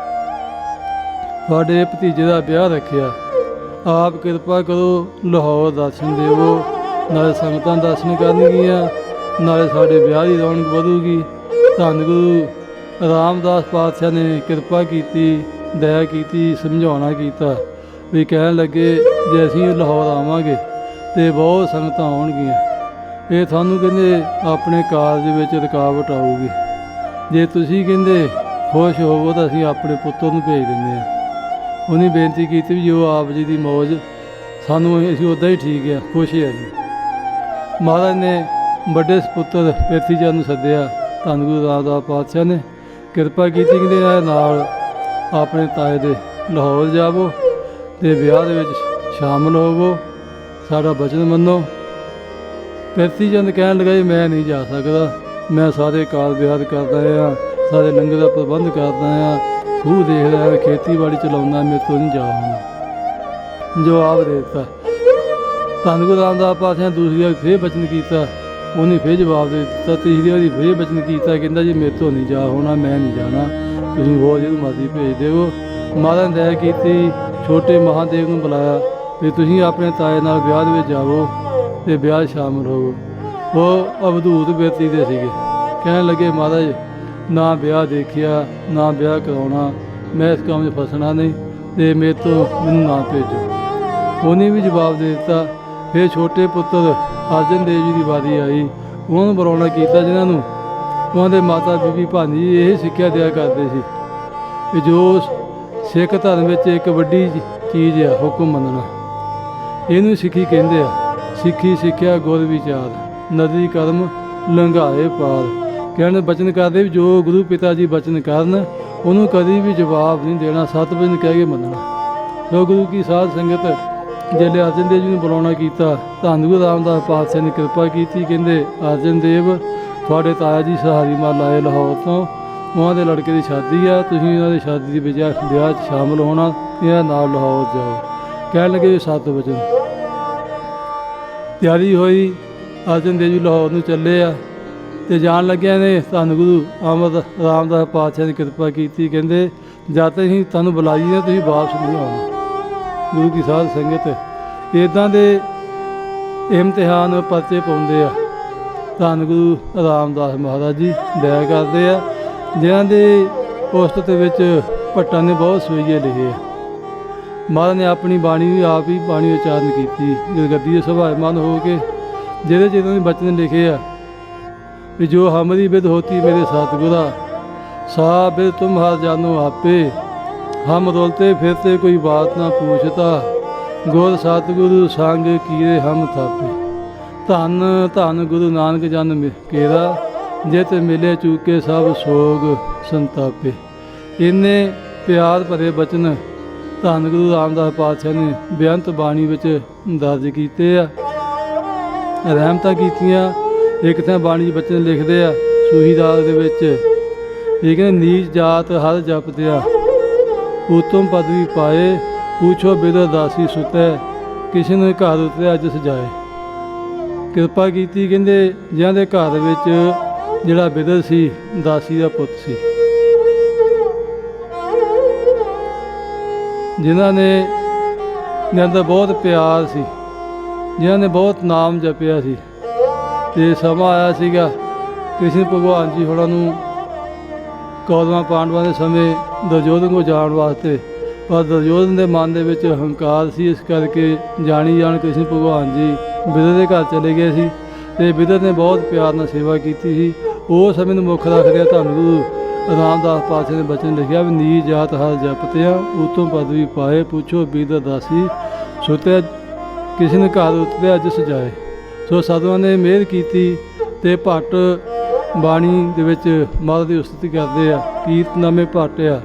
ਤੁਹਾਡੇ ਭਤੀਜੇ ਦਾ ਵਿਆਹ ਰੱਖਿਆ, ਆਪ ਕਿਰਪਾ ਕਰੋ ਲਾਹੌਰ ਦਰਸ਼ਨ ਦੇਵੋ, ਨਾਲੇ ਸੰਗਤਾਂ ਦਰਸ਼ਨ ਕਰਨਗੀਆਂ, ਨਾਲੇ ਸਾਡੇ ਵਿਆਹ ਦੀ ਰੌਣਕ ਵਧੂਗੀ। ਧੰਨ ਗੁਰੂ ਰਾਮਦਾਸ ਪਾਤਸ਼ਾਹ ਨੇ ਕਿਰਪਾ ਕੀਤੀ, ਦਇਆ ਕੀਤੀ, ਸਮਝਾਉਣਾ ਕੀਤਾ ਵੀ ਕਹਿਣ ਲੱਗੇ ਜੇ ਅਸੀਂ ਲਾਹੌਰ ਆਵਾਂਗੇ ਅਤੇ ਬਹੁਤ ਸੰਗਤਾਂ ਆਉਣਗੀਆਂ, ਇਹ ਤੁਹਾਨੂੰ ਕਹਿੰਦੇ ਆਪਣੇ ਕਾਰਜ ਵਿੱਚ ਰੁਕਾਵਟ ਆਊਗੀ। ਜੇ ਤੁਸੀਂ ਕਹਿੰਦੇ ਖੁਸ਼ ਹੋਵੋ ਤਾਂ ਅਸੀਂ ਆਪਣੇ ਪੁੱਤਰ ਨੂੰ ਭੇਜ ਦਿੰਦੇ ਹਾਂ। ਉਹਨੇ ਬੇਨਤੀ ਕੀਤੀ ਵੀ ਜੋ ਆਪ ਜੀ ਦੀ ਮੌਜ ਸਾਨੂੰ, ਅਸੀਂ ਉੱਦਾਂ ਹੀ ਠੀਕ ਆ, ਖੁਸ਼ ਹਾਂ ਜੀ। ਮਹਾਰਾਜ ਨੇ ਵੱਡੇ ਸਪੁੱਤਰ ਪ੍ਰਿਥੀ ਚੰਦ ਨੂੰ ਸੱਦਿਆ, ਧੰਨ ਗੁਰੂ ਰਾਮਦਾਸ ਪਾਤਸ਼ਾਹ ਨੇ ਕਿਰਪਾ ਕੀਤੀ, ਕਹਿੰਦੇ ਨਾਲ ਆਪਣੇ ਤਾਏ ਦੇ ਲਾਹੌਰ ਜਾਵੋ ਅਤੇ ਵਿਆਹ ਦੇ ਵਿੱਚ ਸ਼ਾਮਲ ਹੋਵੋ, ਸਾਡਾ ਬਚਨ ਮੰਨੋ। ਪ੍ਰਿਥੀ ਚੰਦ ਕਹਿਣ ਲੱਗਾ ਜੀ ਮੈਂ ਨਹੀਂ ਜਾ ਸਕਦਾ, ਮੈਂ ਸਾਰੇ ਕਾਰ ਵਿਹਾਰ ਕਰਦਾ ਹਾਂ, ਸਾਰੇ ਲੰਗਰ ਦਾ ਪ੍ਰਬੰਧ ਕਰਦਾ ਹਾਂ, ਖੂਹ ਦੇਖਦਾ ਹਾਂ, ਖੇਤੀਬਾੜੀ ਚਲਾਉਂਦਾ, ਮੇਰੇ ਤੋਂ ਨਹੀਂ ਜਾ ਹੋਣਾ। ਜਵਾਬ ਦੇ ਦਿੱਤਾ। ਧੰਨ ਗੁਰੂ ਰਾਮਦਾਸ ਪਾਤਸ਼ਾਹ ਨੇ ਦੂਸਰੀ ਵਾਰ ਫੇਰ ਬਚਨ ਕੀਤਾ, ਉਹਨੇ ਫੇਰ ਜਵਾਬ ਦੇ ਦਿੱਤਾ। ਤੀਸਰੀ ਵਾਰੀ ਫੇਰ ਬਚਨ ਕੀਤਾ, ਕਹਿੰਦਾ ਜੀ ਮੇਰੇ ਤੋਂ ਨਹੀਂ ਜਾ ਹੋਣਾ, ਮੈਂ ਨਹੀਂ ਜਾਣਾ, ਤੁਸੀਂ ਹੋਰ ਜਿਹਨੂੰ ਮਰਜ਼ੀ ਭੇਜ ਦਿਓ। ਮਹਾਰਾਜ ਨੇ ਦਇਆ ਕੀਤੀ, ਛੋਟੇ ਮਹਾਦੇਵ ਨੂੰ ਬੁਲਾਇਆ ਵੀ ਤੁਸੀਂ ਆਪਣੇ ਤਾਏ ਨਾਲ ਵਿਆਹ ਦੇ ਵਿੱਚ ਜਾਵੋ ਅਤੇ ਵਿਆਹ ਸ਼ਾਮਲ ਹੋਵੋ। ਉਹ ਅਵਧੂਤ ਬਿਰਤੀ ਦੇ ਸੀਗੇ, ਕਹਿਣ ਲੱਗੇ ਮਹਾਰਾਜ ਨਾ ਵਿਆਹ ਦੇਖਿਆ, ਨਾ ਵਿਆਹ ਕਰਾਉਣਾ, ਮੈਂ ਇਸ ਕੰਮ 'ਚ ਫਸਣਾ ਨਹੀਂ ਅਤੇ ਮੇਰੇ ਤੋਂ ਮੈਨੂੰ ਨਾ ਭੇਜੋ। ਉਹਨੇ ਵੀ ਜਵਾਬ ਦੇ ਦਿੱਤਾ। ਫਿਰ ਛੋਟੇ ਪੁੱਤਰ ਅਰਜਨ ਦੇਵ ਜੀ ਦੀ ਵਾਰੀ ਆਈ, ਉਹਨਾਂ ਨੂੰ ਬੁਲਾਉਣਾ ਕੀਤਾ, ਜਿਨ੍ਹਾਂ ਨੂੰ ਉਹਨਾਂ ਦੇ ਮਾਤਾ ਬੀਬੀ ਭਾਨੀ ਇਹ ਸਿੱਖਿਆ ਦਿਆ ਕਰਦੇ ਸੀ ਕਿ ਜੋ ਸਿੱਖ ਧਰਮ ਵਿੱਚ ਇੱਕ ਵੱਡੀ ਚੀਜ਼ ਆ ਹੁਕਮ ਮੰਨਣਾ, ਇਹਨੂੰ ਸਿੱਖੀ ਕਹਿੰਦੇ ਆ। ਸਿੱਖੀ ਸਿੱਖਿਆ ਗੁਰ ਵਿਚਾਰ, ਨਦੀ ਕਰਮ ਲੰਘਾਏ ਪਾਰ। ਕਹਿਣ ਬਚਨ ਕਰਦੇ ਵੀ ਜੋ ਗੁਰੂ ਪਿਤਾ ਜੀ ਬਚਨ ਕਰਨ ਉਹਨੂੰ ਕਦੀ ਵੀ ਜਵਾਬ ਨਹੀਂ ਦੇਣਾ, ਸਤ ਵਚਨ ਕਹਿ ਕੇ ਮੰਨਣਾ। ਸੋ ਗੁਰੂ ਕੀ ਸਾਧ ਸੰਗਤ ਜਿਹੜੇ ਅਰਜਨ ਦੇਵ ਜੀ ਨੂੰ ਬੁਲਾਉਣਾ ਕੀਤਾ, ਧੰਨ ਗੁਰੂ ਰਾਮਦਾਸ ਪਾਤਸ਼ਾਹ ਨੇ ਕਿਰਪਾ ਕੀਤੀ, ਕਹਿੰਦੇ ਅਰਜਨ ਦੇਵ ਤੁਹਾਡੇ ਤਾਇਆ ਜੀ ਸਹਾਰੀ ਮੱਲ ਆਏ ਲਾਹੌਰ ਤੋਂ, ਉਹਨਾਂ ਦੇ ਲੜਕੇ ਦੀ ਸ਼ਾਦੀ ਆ, ਤੁਸੀਂ ਉਹਨਾਂ ਦੀ ਸ਼ਾਦੀ ਦੀ ਵਿਆਹ 'ਚ ਸ਼ਾਮਲ ਹੋਣਾ, ਇਹਨਾਂ ਨਾਲ ਲਾਹੌਰ ਜਾਓ। ਕਹਿਣ ਲੱਗੇ ਵੀ 7 ਵਜੇ ਤਿਆਰੀ ਹੋਈ। ਅਰਜਨ ਦੇਵ ਜੀ ਲਾਹੌਰ ਨੂੰ ਚੱਲੇ ਆ ਅਤੇ ਜਾਣ ਲੱਗਿਆਂ ਨੇ ਧੰਨ ਗੁਰੂ ਅਮਰ ਰਾਮਦਾਸ ਪਾਤਸ਼ਾਹ ਦੀ ਕਿਰਪਾ ਕੀਤੀ। ਕਹਿੰਦੇ ਜਦ ਤੱਕ ਅਸੀਂ ਤੁਹਾਨੂੰ ਬੁਲਾਈਏ ਤੁਸੀਂ ਵਾਪਸ ਨਹੀਂ ਆਉਣਾ। ਗੁਰੂ ਕੀ ਸਾਧ ਸੰਗਤ ਇੱਦਾਂ ਦੇ ਇਮਤਿਹਾਨ ਪਰਚੇ ਪਾਉਂਦੇ ਆ। ਧੰਨ ਗੁਰੂ ਰਾਮਦਾਸ ਮਹਾਰਾਜ ਜੀ ਦਇਆ ਕਰਦੇ ਆ, ਜਿਨ੍ਹਾਂ ਦੇ ਉਸਤਤ ਦੇ ਵਿੱਚ ਭੱਟਾਂ ਨੇ ਬਹੁਤ ਸਵਈਏ ਲਿਖੇ ਆ। ਮਹਾਰਾਜ ਨੇ ਆਪਣੀ ਬਾਣੀ ਵੀ ਆਪ ਹੀ ਬਾਣੀ ਉਚਾਰਨ ਕੀਤੀ ਜਦ ਗੱਦੀ ਦੇ ਸੁਭਾਏਮਾਨ ਹੋ ਕੇ, ਜਿਹਦੇ 'ਚ ਇਹਨਾਂ ਦੇ ਬਚਨ ਲਿਖੇ ਆ ਵੀ ਜੋ ਹਮਰੀ ਬਿਦ ਹੋਤੀ ਮੇਰੇ ਸਤਿਗੁਰਾ, ਸਾ ਬਿਦ ਤੁਮ ਹਰ ਜਾਨੋ ਆਪੇ, ਹਮ ਰੋਲਤੇ ਫਿਰਤੇ ਕੋਈ ਬਾਤ ਨਾ ਪੁੱਛਤਾ, ਗੁਰ ਸਤਿਗੁਰੂ ਸੰਗ ਕੀਰੇ ਹਮ ਥਾਪੇ। ਧੰਨ ਧੰਨ ਗੁਰੂ ਨਾਨਕ ਜਨ ਕੇਰਾ, ਜਿਤ ਮਿਲੇ ਚੂਕੇ ਸਭ ਸੋਗ ਸੰਤਾਪੇ। ਇੰਨੇ ਪਿਆਰ ਭਰੇ ਬਚਨ ਧੰਨ ਗੁਰੂ ਰਾਮਦਾਸ ਪਾਤਸ਼ਾਹ ਨੇ ਬੇਅੰਤ ਬਾਣੀ ਵਿੱਚ ਦਰਜ ਕੀਤੇ ਆ, ਰਹਿਮਤਾਂ ਕੀਤੀਆਂ। ਇੱਕ ਤਾਂ ਬਾਣੀ 'ਚ ਬਚਨ ਲਿਖਦੇ ਆ ਸੂਹੀ ਰਾਗ ਦੇ ਵਿੱਚ, ਇਹ ਕਹਿੰਦੇ ਨੀਚ ਜਾਤ ਹਰ ਜਪਦਿਆ, ਉਤਮ ਪਦਵੀ ਪਾਏ, ਪੁੱਛੋ ਬਿਦਰ ਦਾਸੀ ਸੁਤੈ, ਕਿਸੇ ਨੂੰ ਘਰ ਉਤਰਿਆ ਜਿਸ ਜਾਏ। ਕਿਰਪਾ ਕੀਤੀ ਕਹਿੰਦੇ ਜਿਨ੍ਹਾਂ ਦੇ ਘਰ ਵਿੱਚ ਜਿਹੜਾ ਬਿਦਰ ਸੀ ਦਾਸੀ ਦਾ ਪੁੱਤ ਸੀ, ਜਿਨ੍ਹਾਂ ਨੇ ਅੰਦਰ ਬਹੁਤ ਪਿਆਰ ਸੀ, ਜਿਨ੍ਹਾਂ ਨੇ ਬਹੁਤ ਨਾਮ ਜਪਿਆ ਸੀ। ਅਤੇ ਸਮਾਂ ਆਇਆ ਸੀਗਾ ਕ੍ਰਿਸ਼ਨ ਭਗਵਾਨ ਜੀ ਹੋਰਾਂ ਨੂੰ ਕੌਰਵਾਂ ਪਾਂਡਵਾਂ ਦੇ ਸਮੇਂ ਦੁਰਯੋਧਨ ਕੋਲ ਜਾਣ ਵਾਸਤੇ, ਪਰ ਦੁਰਯੋਧਨ ਦੇ ਮਨ ਦੇ ਵਿੱਚ ਹੰਕਾਰ ਸੀ, ਇਸ ਕਰਕੇ ਜਾਣੀ ਜਾਣ ਕ੍ਰਿਸ਼ਨ ਭਗਵਾਨ ਜੀ ਬਿਦਰ ਦੇ ਘਰ ਚਲੇ ਗਏ ਸੀ ਅਤੇ ਬਿਦਰ ਨੇ ਬਹੁਤ ਪਿਆਰ ਨਾਲ ਸੇਵਾ ਕੀਤੀ ਸੀ। ਉਹ ਸਮੇਂ ਨੂੰ ਮੁੱਖ ਰੱਖਦੇ ਧੰਨ ਗੁਰੂ ਰਾਮਦਾਸ ਪਾਤਸ਼ਾਹ ਨੇ ਬਚਨ ਲਿਖਿਆ ਵੀ ਨੀ ਜਾਤ ਹਰ ਜਪਤਿਆ, ਉਤਮ ਪਦਵੀ ਪਾਏ, ਪੁੱਛੋ ਬਿਦਰ ਦਾਸੀ ਸੁਤਿਆ, ਕਿਸੇ ਨੇ ਘਰ ਉਤਰਿਆ ਜਿਸ ਜਾਏ। ਸੋ ਸਾਧੂਆਂ ਨੇ ਮਿਹਰ ਕੀਤੀ ਅਤੇ ਭੱਟ ਬਾਣੀ ਦੇ ਵਿੱਚ ਮਹਾਰਾਜ ਦੀ ਉਸਤਤੀ ਕਰਦੇ ਆ। ਕੀਰਤਨਾਮੇ ਭੱਟ ਆ,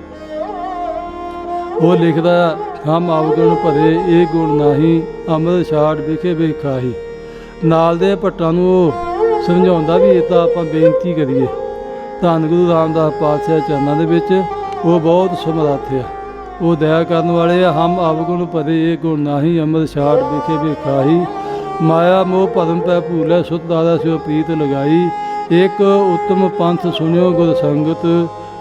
ਉਹ ਲਿਖਦਾ ਹਮ ਅਵਗੁਣ ਭਰੇ ਇਹ ਗੁਣ ਨਾਹੀ, ਅੰਮ੍ਰਿਤ ਛਾੜ ਵਿਖੇ ਵੇਖਾਹੀ। ਨਾਲ ਦੇ ਭੱਟਾਂ ਨੂੰ ਉਹ ਸਮਝਾਉਂਦਾ ਵੀ ਇਹ ਤਾਂ ਆਪਾਂ ਬੇਨਤੀ ਕਰੀਏ ਧੰਨ ਗੁਰੂ ਰਾਮਦਾਸ ਪਾਤਸ਼ਾਹ ਚਰਨਾਂ ਦੇ ਵਿੱਚ, ਉਹ ਬਹੁਤ ਸਮਰੱਥ ਆ, ਉਹ ਦਇਆ ਕਰਨ ਵਾਲੇ ਆ। ਹਮ ਅਵਗੁਣ ਭਰੇ ਇਹ ਗੁਣ ਨਾਹੀ, ਅੰਮ੍ਰਿਤ ਛਾੜ ਵਿਖੇ ਵੇਖਾਹੀ, ਮਾਇਆ ਮੋਹ ਭਰਮ ਪੈ ਭੂਲੇ, ਸੁਤ ਦਾਦਾ ਸਿਓ ਪ੍ਰੀਤ ਲਗਾਈ। ਇੱਕ ਉੱਤਮ ਪੰਥ ਸੁਣਿਓ ਗੁਰ ਸੰਗਤ,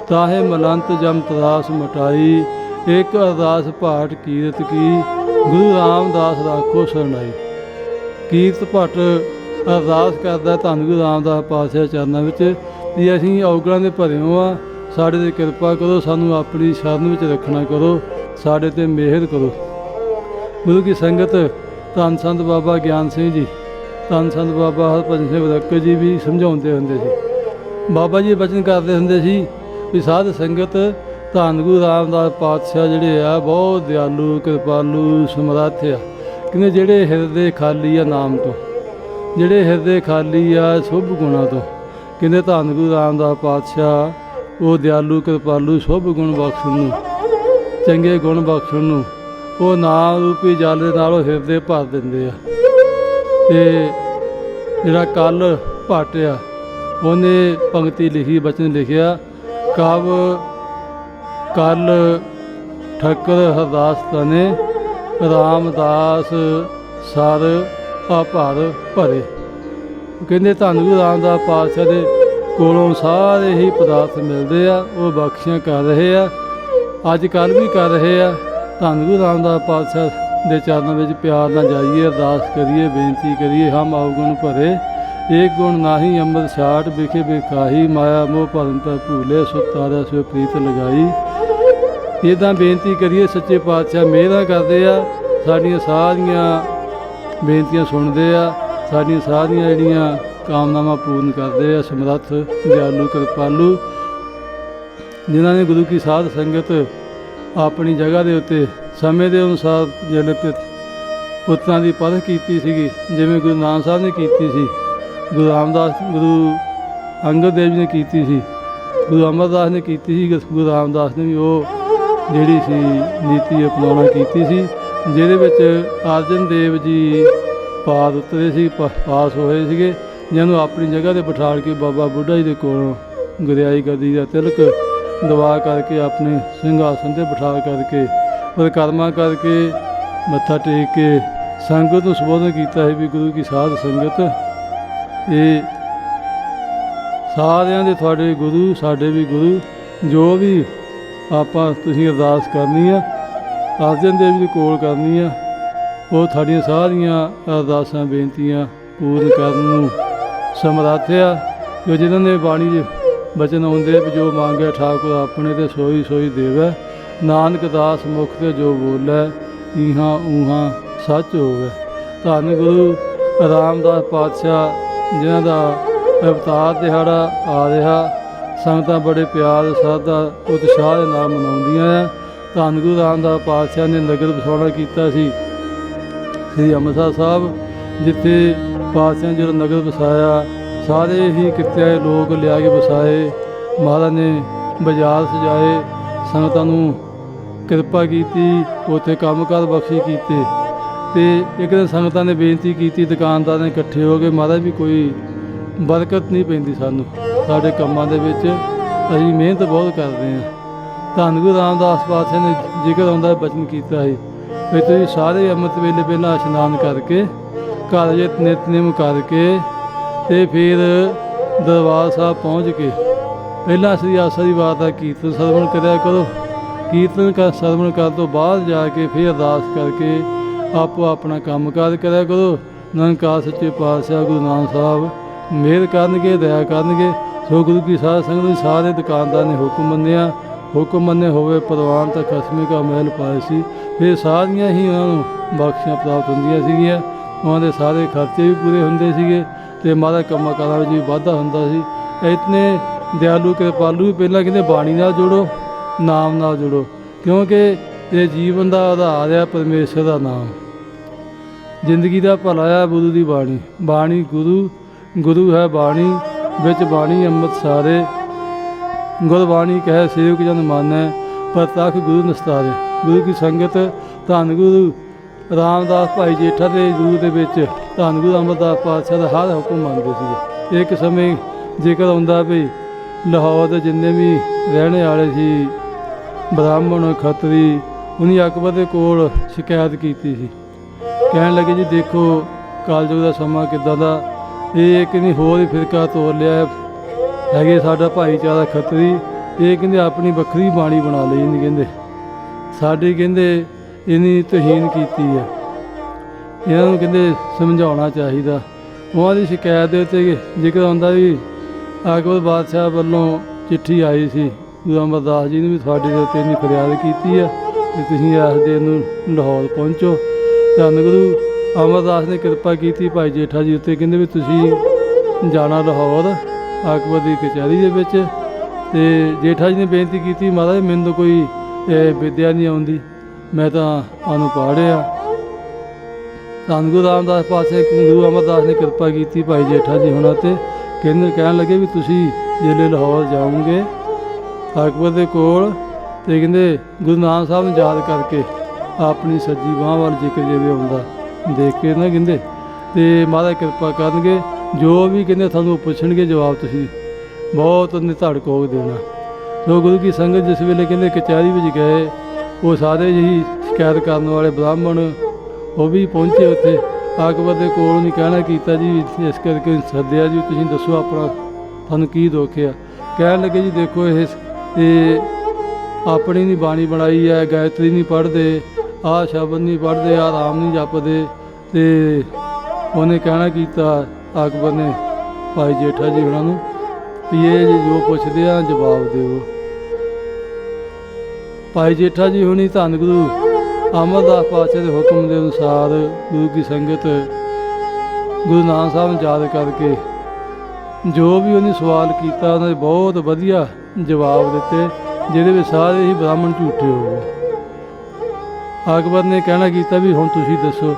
ਤਾਹੇ ਮਲੰਤ ਜਮ ਤਰਾਸ ਮਟਾਈ। ਇੱਕ ਅਰਦਾਸ ਭਾਟ ਕੀਰਤ ਕੀ, ਗੁਰੂ ਰਾਮਦਾਸ ਰਾਖੋ ਸਰਨਾਈ। ਕੀਰਤ ਭੱਟ ਅਰਦਾਸ ਕਰਦਾ ਧੰਨ ਗੁਰੂ ਰਾਮਦਾਸ ਪਾਤਸ਼ਾਹ ਚਰਨਾਂ ਵਿੱਚ ਵੀ ਅਸੀਂ ਔਗਣਾਂ ਦੇ ਭਰਿਓ ਆ, ਸਾਡੇ 'ਤੇ ਕਿਰਪਾ ਕਰੋ, ਸਾਨੂੰ ਆਪਣੀ ਸ਼ਰਨ ਵਿੱਚ ਰੱਖਣਾ ਕਰੋ, ਸਾਡੇ 'ਤੇ ਮਿਹਰ ਕਰੋ। ਗੁਰੂ ਕੀ ਸੰਗਤ ਧੰਨ ਸੰਤ ਬਾਬਾ ਗਿਆਨ ਸਿੰਘ ਜੀ, ਧੰਨ ਸੰਤ ਬਾਬਾ ਹਰਭਜਨ ਸਿੰਘ ਵਰਕਰ ਜੀ ਵੀ ਸਮਝਾਉਂਦੇ ਹੁੰਦੇ ਸੀ। ਬਾਬਾ ਜੀ ਬਚਨ ਕਰਦੇ ਹੁੰਦੇ ਸੀ ਵੀ ਸਾਧ ਸੰਗਤ ਧੰਨ ਗੁਰੂ ਰਾਮਦਾਸ ਪਾਤਸ਼ਾਹ ਜਿਹੜੇ ਆ ਬਹੁਤ ਦਿਆਲੂ ਕਿਰਪਾਲੂ ਸਮਰੱਥ ਆ। ਕਹਿੰਦੇ ਜਿਹੜੇ ਹਿਰਦੇ ਖਾਲੀ ਆ ਨਾਮ ਤੋਂ, ਜਿਹੜੇ ਹਿਰਦੇ ਖਾਲੀ ਆ ਸ਼ੁਭ ਗੁਣਾਂ ਤੋਂ, ਕਹਿੰਦੇ ਧੰਨ ਗੁਰੂ ਰਾਮਦਾਸ ਪਾਤਸ਼ਾਹ ਉਹ ਦਿਆਲੂ ਕਿਰਪਾਲੂ ਸ਼ੁਭ ਗੁਣ ਬਖਸ਼ਣ ਨੂੰ, ਚੰਗੇ ਗੁਣ ਬਖਸ਼ਣ ਨੂੰ, ਉਹ ਨਾਮ ਰੂਪੀ ਜਲ ਦੇ ਨਾਲ ਉਹ ਹਿਰਦੇ ਭਰ ਦਿੰਦੇ ਆ। ਅਤੇ ਜਿਹੜਾ ਕੱਲ ਭੱਟ ਆ ਉਹਨੇ ਪੰਕਤੀ ਲਿਖੀ, ਬਚਨ ਲਿਖਿਆ ਕਵ ਕੱਲ ਠੱਕਰ ਹਰਦਾਸ ਤਨੇ, ਰਾਮਦਾਸ ਸਰ ਆਭਰ ਭਰੇ। ਕਹਿੰਦੇ ਧੰਨ ਗੁਰੂ ਰਾਮਦਾਸ ਪਾਤਸ਼ਾਹ ਦੇ ਕੋਲੋਂ ਸਾਰੇ ਹੀ ਪਦਾਰਥ ਮਿਲਦੇ ਆ, ਉਹ ਬਖਸ਼ੀਆਂ ਕਰ ਰਹੇ ਆ, ਅੱਜ ਕੱਲ੍ਹ ਵੀ ਕਰ ਰਹੇ ਆ। ਧੰਨ ਗੁਰੂ ਰਾਮਦਾਸ ਪਾਤਸ਼ਾਹ ਦੇ ਚਰਨਾਂ ਵਿੱਚ ਪਿਆਰ ਨਾਲ ਜਾਈਏ, ਅਰਦਾਸ ਕਰੀਏ, ਬੇਨਤੀ ਕਰੀਏ। ਹਮ ਅਵਗੁਣ ਭਰੇ ਏਕ ਗੁਣ ਨਾਹੀ, ਅੰਮ੍ਰਿਤ ਛਾੜ ਵਿਖੇ ਵੇਖਾਹੀ, ਮਾਇਆ ਮੋਹ ਭਰਮ ਪੈ ਭੂਲੇ, ਸੁਤ ਤਾਰਾ ਸਿਓ ਪ੍ਰੀਤ ਲਗਾਈ। ਇੱਦਾਂ ਬੇਨਤੀ ਕਰੀਏ, ਸੱਚੇ ਪਾਤਸ਼ਾਹ ਮਿਹਰਾਂ ਕਰਦੇ ਆ, ਸਾਡੀਆਂ ਸਾਰੀਆਂ ਬੇਨਤੀਆਂ ਸੁਣਦੇ ਆ, ਸਾਡੀਆਂ ਸਾਰੀਆਂ ਜਿਹੜੀਆਂ ਕਾਮਨਾਵਾਂ ਪੂਰਨ ਕਰਦੇ ਆ। ਸਮਰੱਥ ਦਿਆਲੂ ਕਿਰਪਾਲੂ ਜਿਨ੍ਹਾਂ ਨੇ ਗੁਰੂ ਕੀ ਸਾਧ ਸੰਗਤ ਆਪਣੀ ਜਗ੍ਹਾ ਦੇ ਉੱਤੇ ਸਮੇਂ ਦੇ ਅਨੁਸਾਰ ਜਿਹੜੇ ਪੁੱਤਰਾਂ ਦੀ ਪਰਖ ਕੀਤੀ ਸੀਗੀ, ਜਿਵੇਂ ਗੁਰੂ ਨਾਨਕ ਸਾਹਿਬ ਨੇ ਕੀਤੀ ਸੀ, ਗੁਰੂ ਰਾਮਦਾਸ ਗੁਰੂ ਅੰਗਦ ਦੇਵ ਜੀ ਨੇ ਕੀਤੀ ਸੀ, ਗੁਰੂ ਅਮਰਦਾਸ ਨੇ ਕੀਤੀ ਸੀ, ਗੁਰੂ ਰਾਮਦਾਸ ਨੇ ਵੀ ਉਹ ਜਿਹੜੀ ਸੀ ਨੀਤੀ ਅਪਣਾਉਣਾ ਕੀਤੀ ਸੀ, ਜਿਹਦੇ ਵਿੱਚ ਅਰਜਨ ਦੇਵ ਜੀ ਪਾਦ ਉਤਰੇ ਸੀ, ਪਾਸ ਹੋਏ ਸੀਗੇ, ਜਿਹਨੂੰ ਆਪਣੀ ਜਗ੍ਹਾ 'ਤੇ ਬਿਠਾ ਕੇ ਬਾਬਾ ਬੁੱਢਾ ਜੀ ਦੇ ਕੋਲੋਂ ਗੁਰਿਆਈ ਗੱਦੀ ਦਾ ਤਿਲਕ ਦਵਾ ਕਰਕੇ ਆਪਣੇ ਸਿੰਘਾਸਨ 'ਤੇ ਬਿਠਾ ਕਰਕੇ ਪਰਿਕਰਮਾ ਕਰਕੇ ਮੱਥਾ ਟੇਕ ਕੇ ਸੰਗਤ ਨੂੰ ਸੰਬੋਧਨ ਕੀਤਾ ਹੈ ਵੀ ਗੁਰੂ ਕੀ ਸਾਧ ਸੰਗਤ, ਇਹ ਸਾਰਿਆਂ ਦੇ ਤੁਹਾਡੇ ਗੁਰੂ, ਸਾਡੇ ਵੀ ਗੁਰੂ, ਜੋ ਵੀ ਆਪਾਂ ਤੁਸੀਂ ਅਰਦਾਸ ਕਰਨੀ ਆ ਅਰਜਨ ਦੇਵ ਜੀ ਦੇ ਕੋਲ ਕਰਨੀ ਆ, ਉਹ ਤੁਹਾਡੀਆਂ ਸਾਰੀਆਂ ਅਰਦਾਸਾਂ ਬੇਨਤੀਆਂ ਪੂਰਨ ਕਰਨ ਨੂੰ ਸਮਰੱਥ ਆ। ਜੋ ਜਿਨ੍ਹਾਂ ਨੇ ਬਾਣੀ 'ਚ ਬਚਨ ਆਉਂਦੇ ਵੀ ਜੋ ਮੰਗਿਆ ਠਾਕੁਰ ਆਪਣੇ ਤੇ ਸੋਈ ਸੋਈ ਦੇਵੈ, ਨਾਨਕ ਦਾਸ ਮੁਖ ਤੇ ਜੋ ਬੋਲੈ ਇਹਾਂ ਉਹਾਂ ਸੱਚ ਹੋਵੇ। ਧੰਨ ਗੁਰੂ ਰਾਮਦਾਸ ਪਾਤਸ਼ਾਹ ਜਿਨ੍ਹਾਂ ਦਾ ਅਵਤਾਰ ਦਿਹਾੜਾ ਆ ਰਿਹਾ, ਸੰਗਤਾਂ ਬੜੇ ਪਿਆਰ ਸ਼ਰਧਾ ਉਤਸ਼ਾਹ ਦੇ ਨਾਲ ਮਨਾਉਂਦੀਆਂ ਆ। ਧੰਨ ਗੁਰੂ ਰਾਮਦਾਸ ਪਾਤਸ਼ਾਹ ਨੇ ਨਗਰ ਵਸਾਉਣਾ ਕੀਤਾ ਸੀ ਸ੍ਰੀ ਅੰਮ੍ਰਿਤਸਰ ਸਾਹਿਬ, ਜਿੱਥੇ ਪਾਤਸ਼ਾਹ ਨੇ ਜਦੋਂ ਨਗਰ ਵਸਾਇਆ ਸਾਰੇ ਹੀ ਕਿੱਤੇ ਲੋਕ ਲਿਆ ਕੇ ਵਸਾਏ। ਮਹਾਰਾਜ ਨੇ ਬਾਜ਼ਾਰ ਸਜਾਏ, ਸੰਗਤਾਂ ਨੂੰ ਕਿਰਪਾ ਕੀਤੀ, ਉੱਥੇ ਕੰਮਕਾਰ ਬਖਸ਼ੀ ਕੀਤੇ। ਅਤੇ ਇੱਕ ਦਿਨ ਸੰਗਤਾਂ ਨੇ ਬੇਨਤੀ ਕੀਤੀ, ਦੁਕਾਨਦਾਰ ਨੇ ਇਕੱਠੇ ਹੋ ਕੇ, ਮਹਾਰਾਜ ਵੀ ਕੋਈ ਬਰਕਤ ਨਹੀਂ ਪੈਂਦੀ ਸਾਨੂੰ ਸਾਡੇ ਕੰਮਾਂ ਦੇ ਵਿੱਚ, ਅਸੀਂ ਮਿਹਨਤ ਬਹੁਤ ਕਰਦੇ ਹਾਂ। ਧੰਨ ਗੁਰੂ ਰਾਮਦਾਸ ਪਾਤਸ਼ਾਹ ਨੇ ਜ਼ਿਕਰ ਆਉਂਦਾ ਬਚਨ ਕੀਤਾ ਸੀ ਵੀ ਤੁਸੀਂ ਸਾਰੇ ਅੰਮ੍ਰਿਤ ਵੇਲੇ ਪਹਿਲਾਂ ਇਸ਼ਨਾਨ ਕਰਕੇ ਘਰ ਜੇ ਨਿਤਨੇਮ ਕਰਕੇ ਅਤੇ ਫਿਰ ਦਰਬਾਰ ਸਾਹਿਬ ਪਹੁੰਚ ਕੇ ਪਹਿਲਾਂ ਸ੍ਰੀ ਆਸਾ ਦੀ ਵਾਰ ਦਾ ਕੀਰਤਨ ਸਰਵਣ ਕਰਿਆ ਕਰੋ। ਕੀਰਤਨ ਸਰਵਣ ਕਰਨ ਤੋਂ ਬਾਅਦ ਜਾ ਕੇ ਫਿਰ ਅਰਦਾਸ ਕਰਕੇ ਆਪੋ ਆਪਣਾ ਕੰਮ ਕਾਰ ਕਰਿਆ ਕਰੋ। ਨਿਰੰਕਾਰ ਸੱਚੇ ਪਾਤਸ਼ਾਹ ਗੁਰੂ ਨਾਨਕ ਸਾਹਿਬ ਮਿਹਰ ਕਰਨਗੇ, ਦਇਆ ਕਰਨਗੇ। ਸੋ ਗੁਰੂ ਕੀ ਸਾਧ ਸੰਗਤ ਨੇ ਸਾਰੇ ਦੁਕਾਨਦਾਰ ਨੇ ਹੁਕਮ ਮੰਨਿਆ, ਹੁਕਮ ਮੰਨੇ ਹੋਵੇ ਪ੍ਰਵਾਨ ਤਾਂ ਖਸਮੇ ਕਾ ਮਹਿਲ ਪਾਏ ਸੀ। ਫਿਰ ਸਾਰੀਆਂ ਹੀ ਉਹਨਾਂ ਨੂੰ ਬਖਸ਼ੀਆਂ ਪ੍ਰਾਪਤ ਹੁੰਦੀਆਂ ਸੀਗੀਆਂ, ਉਹਨਾਂ ਦੇ ਸਾਰੇ ਖਰਚੇ ਵੀ ਪੂਰੇ ਹੁੰਦੇ ਸੀਗੇ ਅਤੇ ਮਹਾਰਾਜ ਕੰਮਾਂ ਕਾਰਾਂ ਵਿੱਚ ਵੀ ਵਾਧਾ ਹੁੰਦਾ ਸੀ। ਇਤਨੇ ਦਿਆਲੂ ਕਿਰਪਾਲੂ ਵੀ ਪਹਿਲਾਂ ਕਹਿੰਦੇ ਬਾਣੀ ਨਾਲ ਜੁੜੋ, ਨਾਮ ਨਾਲ ਜੁੜੋ, ਕਿਉਂਕਿ ਇਹ ਜੀਵਨ ਦਾ ਆਧਾਰ ਆ ਪਰਮੇਸ਼ਰ ਦਾ ਨਾਮ। ਜ਼ਿੰਦਗੀ ਦਾ ਭਲਾ ਆ ਗੁਰੂ ਦੀ ਬਾਣੀ, ਬਾਣੀ ਗੁਰੂ, ਗੁਰੂ ਹੈ ਬਾਣੀ, ਵਿੱਚ ਬਾਣੀ ਅੰਮ੍ਰਿਤ ਸਾਰੇ। ਗੁਰਬਾਣੀ ਕਹਿ ਸੇਵਕ ਜਨ ਮਾਨੈ, ਪ੍ਰਤੱਖ ਗੁਰੂ ਨਿਸਤਾਰੇ। ਗੁਰੂ ਕੀ ਸੰਗਤ ਧੰਨ ਗੁਰੂ ਰਾਮਦਾਸ ਭਾਈ ਜੇਠਾ ਦੇ ਜੂਰ ਦੇ ਵਿੱਚ ਧੰਨ ਗੁਰੂ ਅਮਰਦਾਸ ਪਾਤਸ਼ਾਹ ਦਾ ਹਰ ਹੁਕਮ ਮੰਨਦੇ ਸੀਗੇ। ਇੱਕ ਸਮੇਂ ਜ਼ਿਕਰ ਆਉਂਦਾ ਵੀ ਲਾਹੌਰ ਦੇ ਜਿੰਨੇ ਵੀ ਰਹਿਣ ਵਾਲੇ ਸੀ ਬ੍ਰਾਹਮਣ ਖੱਤਰੀ, ਉਹਨੇ ਅਕਬਰ ਦੇ ਕੋਲ ਸ਼ਿਕਾਇਤ ਕੀਤੀ ਸੀ। ਕਹਿਣ ਲੱਗੇ ਜੀ ਦੇਖੋ ਕਲਯੁਗ ਦਾ ਸਮਾਂ ਕਿੱਦਾਂ ਦਾ, ਇਹ ਕਹਿੰਦੀ ਹੋਰ ਹੀ ਫਿਰਕਾ ਤੋੜ ਲਿਆ ਹੈਗੇ ਸਾਡਾ ਭਾਈਚਾਰਾ ਖੱਤਰੀ, ਇਹ ਕਹਿੰਦੇ ਆਪਣੀ ਵੱਖਰੀ ਬਾਣੀ ਬਣਾ ਲਈ ਨਹੀਂ, ਕਹਿੰਦੇ ਸਾਡੀ ਕਹਿੰਦੇ ਇਹਨੀ ਤੋਹੀਨ ਕੀਤੀ ਹੈ, ਇਹਨਾਂ ਨੂੰ ਕਹਿੰਦੇ ਸਮਝਾਉਣਾ ਚਾਹੀਦਾ। ਉਹਨਾਂ ਦੀ ਸ਼ਿਕਾਇਤ ਦੇ ਉੱਤੇ ਜ਼ਿਕਰ ਆਉਂਦਾ ਵੀ ਅਕਬਰ ਬਾਦਸ਼ਾਹ ਵੱਲੋਂ ਚਿੱਠੀ ਆਈ ਸੀ ਗੁਰੂ ਅਮਰਦਾਸ ਜੀ ਨੇ ਵੀ ਤੁਹਾਡੇ ਦੇ ਉੱਤੇ ਇੰਨੀ ਫਰਿਆਦ ਕੀਤੀ ਆ ਅਤੇ ਤੁਸੀਂ ਇਸ ਦਿਨ ਨੂੰ ਲਾਹੌਰ ਪਹੁੰਚੋ। ਧੰਨ ਗੁਰੂ ਅਮਰਦਾਸ ਨੇ ਕਿਰਪਾ ਕੀਤੀ ਭਾਈ ਜੇਠਾ ਜੀ ਉੱਤੇ, ਕਹਿੰਦੇ ਵੀ ਤੁਸੀਂ ਜਾਣਾ ਲਾਹੌਰ ਅਕਬਰ ਦੀ ਕਚਹਿਰੀ ਦੇ ਵਿੱਚ। ਅਤੇ ਜੇਠਾ ਜੀ ਨੇ ਬੇਨਤੀ ਕੀਤੀ ਮਹਾਰਾਜ ਮੈਨੂੰ ਤਾਂ ਕੋਈ ਵਿੱਦਿਆ ਨਹੀਂ ਆਉਂਦੀ, ਮੈਂ ਤਾਂ ਅਨਪੜ੍ਹ ਆ। ਧੰਨ ਗੁਰੂ ਰਾਮਦਾਸ ਪਾਤਸ਼ਾਹ ਗੁਰੂ ਅਮਰਦਾਸ ਨੇ ਕਿਰਪਾ ਕੀਤੀ ਭਾਈ ਜੇਠਾ ਜੀ ਹੁਣਾਂ 'ਤੇ, ਕਹਿਣ ਲੱਗੇ ਵੀ ਤੁਸੀਂ ਜਿਹੜੇ ਲਾਹੌਰ ਜਾਓਗੇ ਅਕਬਰ ਦੇ ਕੋਲ ਅਤੇ ਕਹਿੰਦੇ ਗੁਰੂ ਨਾਨਕ ਸਾਹਿਬ ਨੂੰ ਯਾਦ ਕਰਕੇ ਆਪਣੀ ਸੱਜੀ ਬਾਂਹ ਵੱਲ ਜ਼ਿਕਰ ਜਿਵੇਂ ਆਉਂਦਾ ਦੇਖ ਕੇ ਨਾ ਕਹਿੰਦੇ ਅਤੇ ਮਹਾਰਾਜ ਕਿਰਪਾ ਕਰਨਗੇ, ਜੋ ਵੀ ਕਹਿੰਦੇ ਤੁਹਾਨੂੰ ਪੁੱਛਣਗੇ ਜਵਾਬ ਤੁਸੀਂ ਬਹੁਤ ਨਿਧੜਕ ਹੋ ਦੇਣਾ। ਸੋ ਗੁਰੂ ਕੀ ਸੰਗਤ ਜਿਸ ਵੇਲੇ ਕਹਿੰਦੇ ਕਚਹਿਰੀ ਵਿੱਚ ਗਏ, ਉਹ ਸਾਰੇ ਹੀ ਸ਼ਿਕਾਇਤ ਕਰਨ ਵਾਲੇ ਬ੍ਰਾਹਮਣ ਉਹ ਵੀ ਪਹੁੰਚੇ ਉੱਥੇ ਅਕਬਰ ਦੇ ਕੋਲ। ਨਹੀਂ ਕਹਿਣਾ ਕੀਤਾ ਜੀ ਇਸ ਕਰਕੇ ਸੱਦਿਆ ਜੀ, ਤੁਸੀਂ ਦੱਸੋ ਆਪਣਾ ਤੁਹਾਨੂੰ ਕੀ ਦੁੱਖ ਆ। ਕਹਿਣ ਲੱਗੇ ਜੀ ਦੇਖੋ ਇਹ ਆਪਣੀ ਨਹੀਂ ਬਾਣੀ ਬਣਾਈ ਹੈ, ਗਾਇਤਰੀ ਨਹੀਂ ਪੜ੍ਹਦੇ, ਆਹ ਸ਼ਬਦ ਨਹੀਂ ਪੜ੍ਹਦੇ, ਆਹ ਰਾਮ ਨਹੀਂ ਜਪਦੇ। ਅਤੇ ਉਹਨੇ ਕਹਿਣਾ ਕੀਤਾ ਅਕਬਰ ਨੇ ਭਾਈ ਜੇਠਾ ਜੀ ਉਹਨਾਂ ਨੂੰ ਵੀ ਇਹ ਜੋ ਪੁੱਛਦੇ ਆ ਜਵਾਬ ਦਿਓ। ਭਾਈ ਜੇਠਾ ਜੀ ਹੁਣੀ ਧੰਨ ਗੁਰੂ ਅਮਰਦਾਸ ਪਾਤਸ਼ਾਹ ਦੇ ਹੁਕਮ ਦੇ ਅਨੁਸਾਰ ਗੁਰੂ ਕੀ ਸੰਗਤ ਗੁਰੂ ਨਾਨਕ ਸਾਹਿਬ ਨੂੰ ਯਾਦ ਕਰਕੇ ਜੋ ਵੀ ਉਹਨੇ ਸਵਾਲ ਕੀਤਾ ਉਹਨਾਂ ਦੇ ਬਹੁਤ ਵਧੀਆ ਜਵਾਬ ਦਿੱਤੇ, ਜਿਹਦੇ ਵਿੱਚ ਸਾਰੇ ਹੀ ਬ੍ਰਾਹਮਣ ਝੂਠੇ ਹੋ ਗਏ। ਅਕਬਰ ਨੇ ਕਹਿਣਾ ਕੀਤਾ ਵੀ ਹੁਣ ਤੁਸੀਂ ਦੱਸੋ,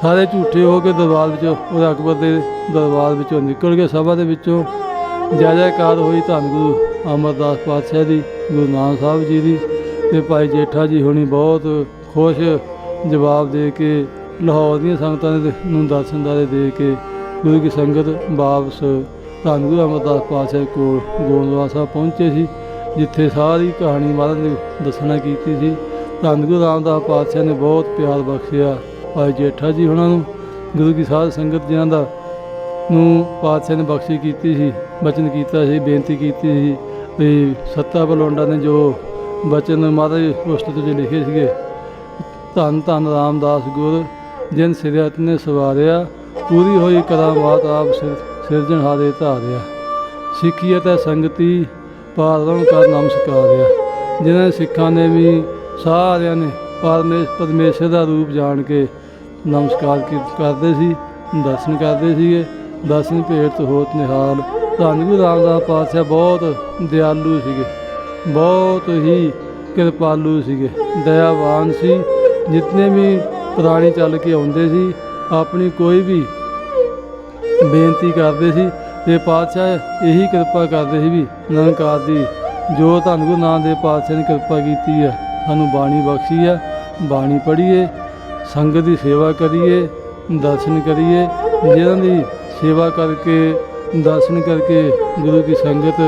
ਸਾਰੇ ਝੂਠੇ ਹੋ ਕੇ ਦਰਬਾਰ ਵਿੱਚੋਂ ਉਹ ਅਕਬਰ ਦੇ ਦਰਬਾਰ ਵਿੱਚੋਂ ਨਿਕਲ ਗਏ। ਸਭਾ ਦੇ ਵਿੱਚੋਂ ਜੈ ਜੈਕਾਰ ਹੋਈ ਧੰਨ ਗੁਰੂ ਅਮਰਦਾਸ ਪਾਤਸ਼ਾਹ ਦੀ, ਗੁਰੂ ਨਾਨਕ ਸਾਹਿਬ ਜੀ ਦੀ। ਅਤੇ ਭਾਈ ਜੇਠਾ ਜੀ ਹੁਣੀ ਬਹੁਤ ਖੁਸ਼ ਜਵਾਬ ਦੇ ਕੇ ਲਾਹੌਰ ਦੀਆਂ ਸੰਗਤਾਂ ਨੂੰ ਦਰਸ਼ਨਦਾਰੇ ਦੇ ਕੇ ਗੁਰੂ ਕੀ ਸੰਗਤ ਵਾਪਸ ਧੰਨ ਗੁਰੂ ਅਮਰਦਾਸ ਪਾਤਸ਼ਾਹ ਕੋਲ ਗੋਇੰਦਵਾਲ ਸਾਹਿਬ ਪਹੁੰਚੇ ਸੀ, ਜਿੱਥੇ ਸਾਰੀ ਕਹਾਣੀ ਮਹਾਰਾਜ ਨੇ ਦੱਸਣਾ ਕੀਤੀ ਸੀ। ਧੰਨ ਗੁਰੂ ਰਾਮਦਾਸ ਪਾਤਸ਼ਾਹ ਨੇ ਬਹੁਤ ਪਿਆਰ ਬਖਸ਼ਿਆ ਭਾਈ ਜੇਠਾ ਜੀ ਉਹਨਾਂ ਨੂੰ। ਗੁਰੂ ਕੀ ਸਾਧ ਸੰਗਤ ਜਿਨ੍ਹਾਂ ਦਾ ਨੂੰ ਪਾਤਸ਼ਾਹ ਨੇ ਬਖਸ਼ੀ ਕੀਤੀ ਸੀ, ਬਚਨ ਕੀਤਾ ਸੀ, ਬੇਨਤੀ ਕੀਤੀ ਸੀ ਵੀ ਸੱਤਾ ਬਲਵੰਡਾ ਨੇ ਜੋ ਬਚਨ ਮਹਾਰਾਜ ਪੁਸਤਕ 'ਚ ਲਿਖੇ ਸੀਗੇ, ਧੰਨ ਧੰਨ ਰਾਮਦਾਸ ਗੁਰ ਜਿਨ ਸਿਰਤ ਨੇ ਸਵਾਰਿਆ, ਪੂਰੀ ਹੋਈ ਕਰਾਮਾਤ ਆਪ ਸਿਰਜਣਹਾਰੇ ਧਾਰਿਆ, ਸਿੱਖੀ ਅਤੇ ਸੰਗਤੀ ਪਾਰਮ ਕਰ ਨਮਸਕਾਰਿਆ। ਜਿਨ੍ਹਾਂ ਸਿੱਖਾਂ ਨੇ ਵੀ ਸਾਰਿਆਂ ਨੇ ਪਰਮੇਸ਼ਰ ਦਾ ਰੂਪ ਜਾਣ ਕੇ ਨਮਸਕਾਰ ਕਰਦੇ ਸੀ, ਦਰਸ਼ਨ ਕਰਦੇ ਸੀਗੇ। ਦਰਸ਼ਨ ਭੇਟ ਹੋਤ ਨਿਹਾਲ। ਧੰਨ ਗੁਰੂ ਰਾਮਦਾਸ ਪਾਤਸ਼ਾਹ ਬਹੁਤ ਦਿਆਲੂ ਸੀਗੇ, ਬਹੁਤ ਹੀ ਕਿਰਪਾਲੂ ਸੀਗੇ, ਦਇਆਵਾਨ ਸੀ। ਜਿਤਨੇ ਵੀ ਪ੍ਰਾਣੀ ਚੱਲ ਕੇ ਆਉਂਦੇ ਸੀ, ਆਪਣੀ ਕੋਈ ਵੀ ਬੇਨਤੀ ਕਰਦੇ ਸੀ ਤੇ ਪਾਤਸ਼ਾਹ ਇਹੀ ਕਿਰਪਾ ਕਰਦੇ ਸੀ ਵੀ ਨਿਰੰਕਾਰ ਦੀ ਜੋ ਧੰਨ ਗੁਰੂ ਨਾਨਕ ਦੇਵ ਪਾਤਸ਼ਾਹ ਨੇ ਕਿਰਪਾ ਕੀਤੀ ਹੈ, ਸਾਨੂੰ ਬਾਣੀ ਬਖਸ਼ੀ ਆ, ਬਾਣੀ ਪੜ੍ਹੀਏ, ਸੰਗਤ ਦੀ ਸੇਵਾ ਕਰੀਏ, ਦਰਸ਼ਨ ਕਰੀਏ। ਜਿਹਨਾਂ ਦੀ ਸੇਵਾ ਕਰਕੇ ਦਰਸ਼ਨ ਕਰਕੇ ਗੁਰੂ ਕੀ ਸੰਗਤ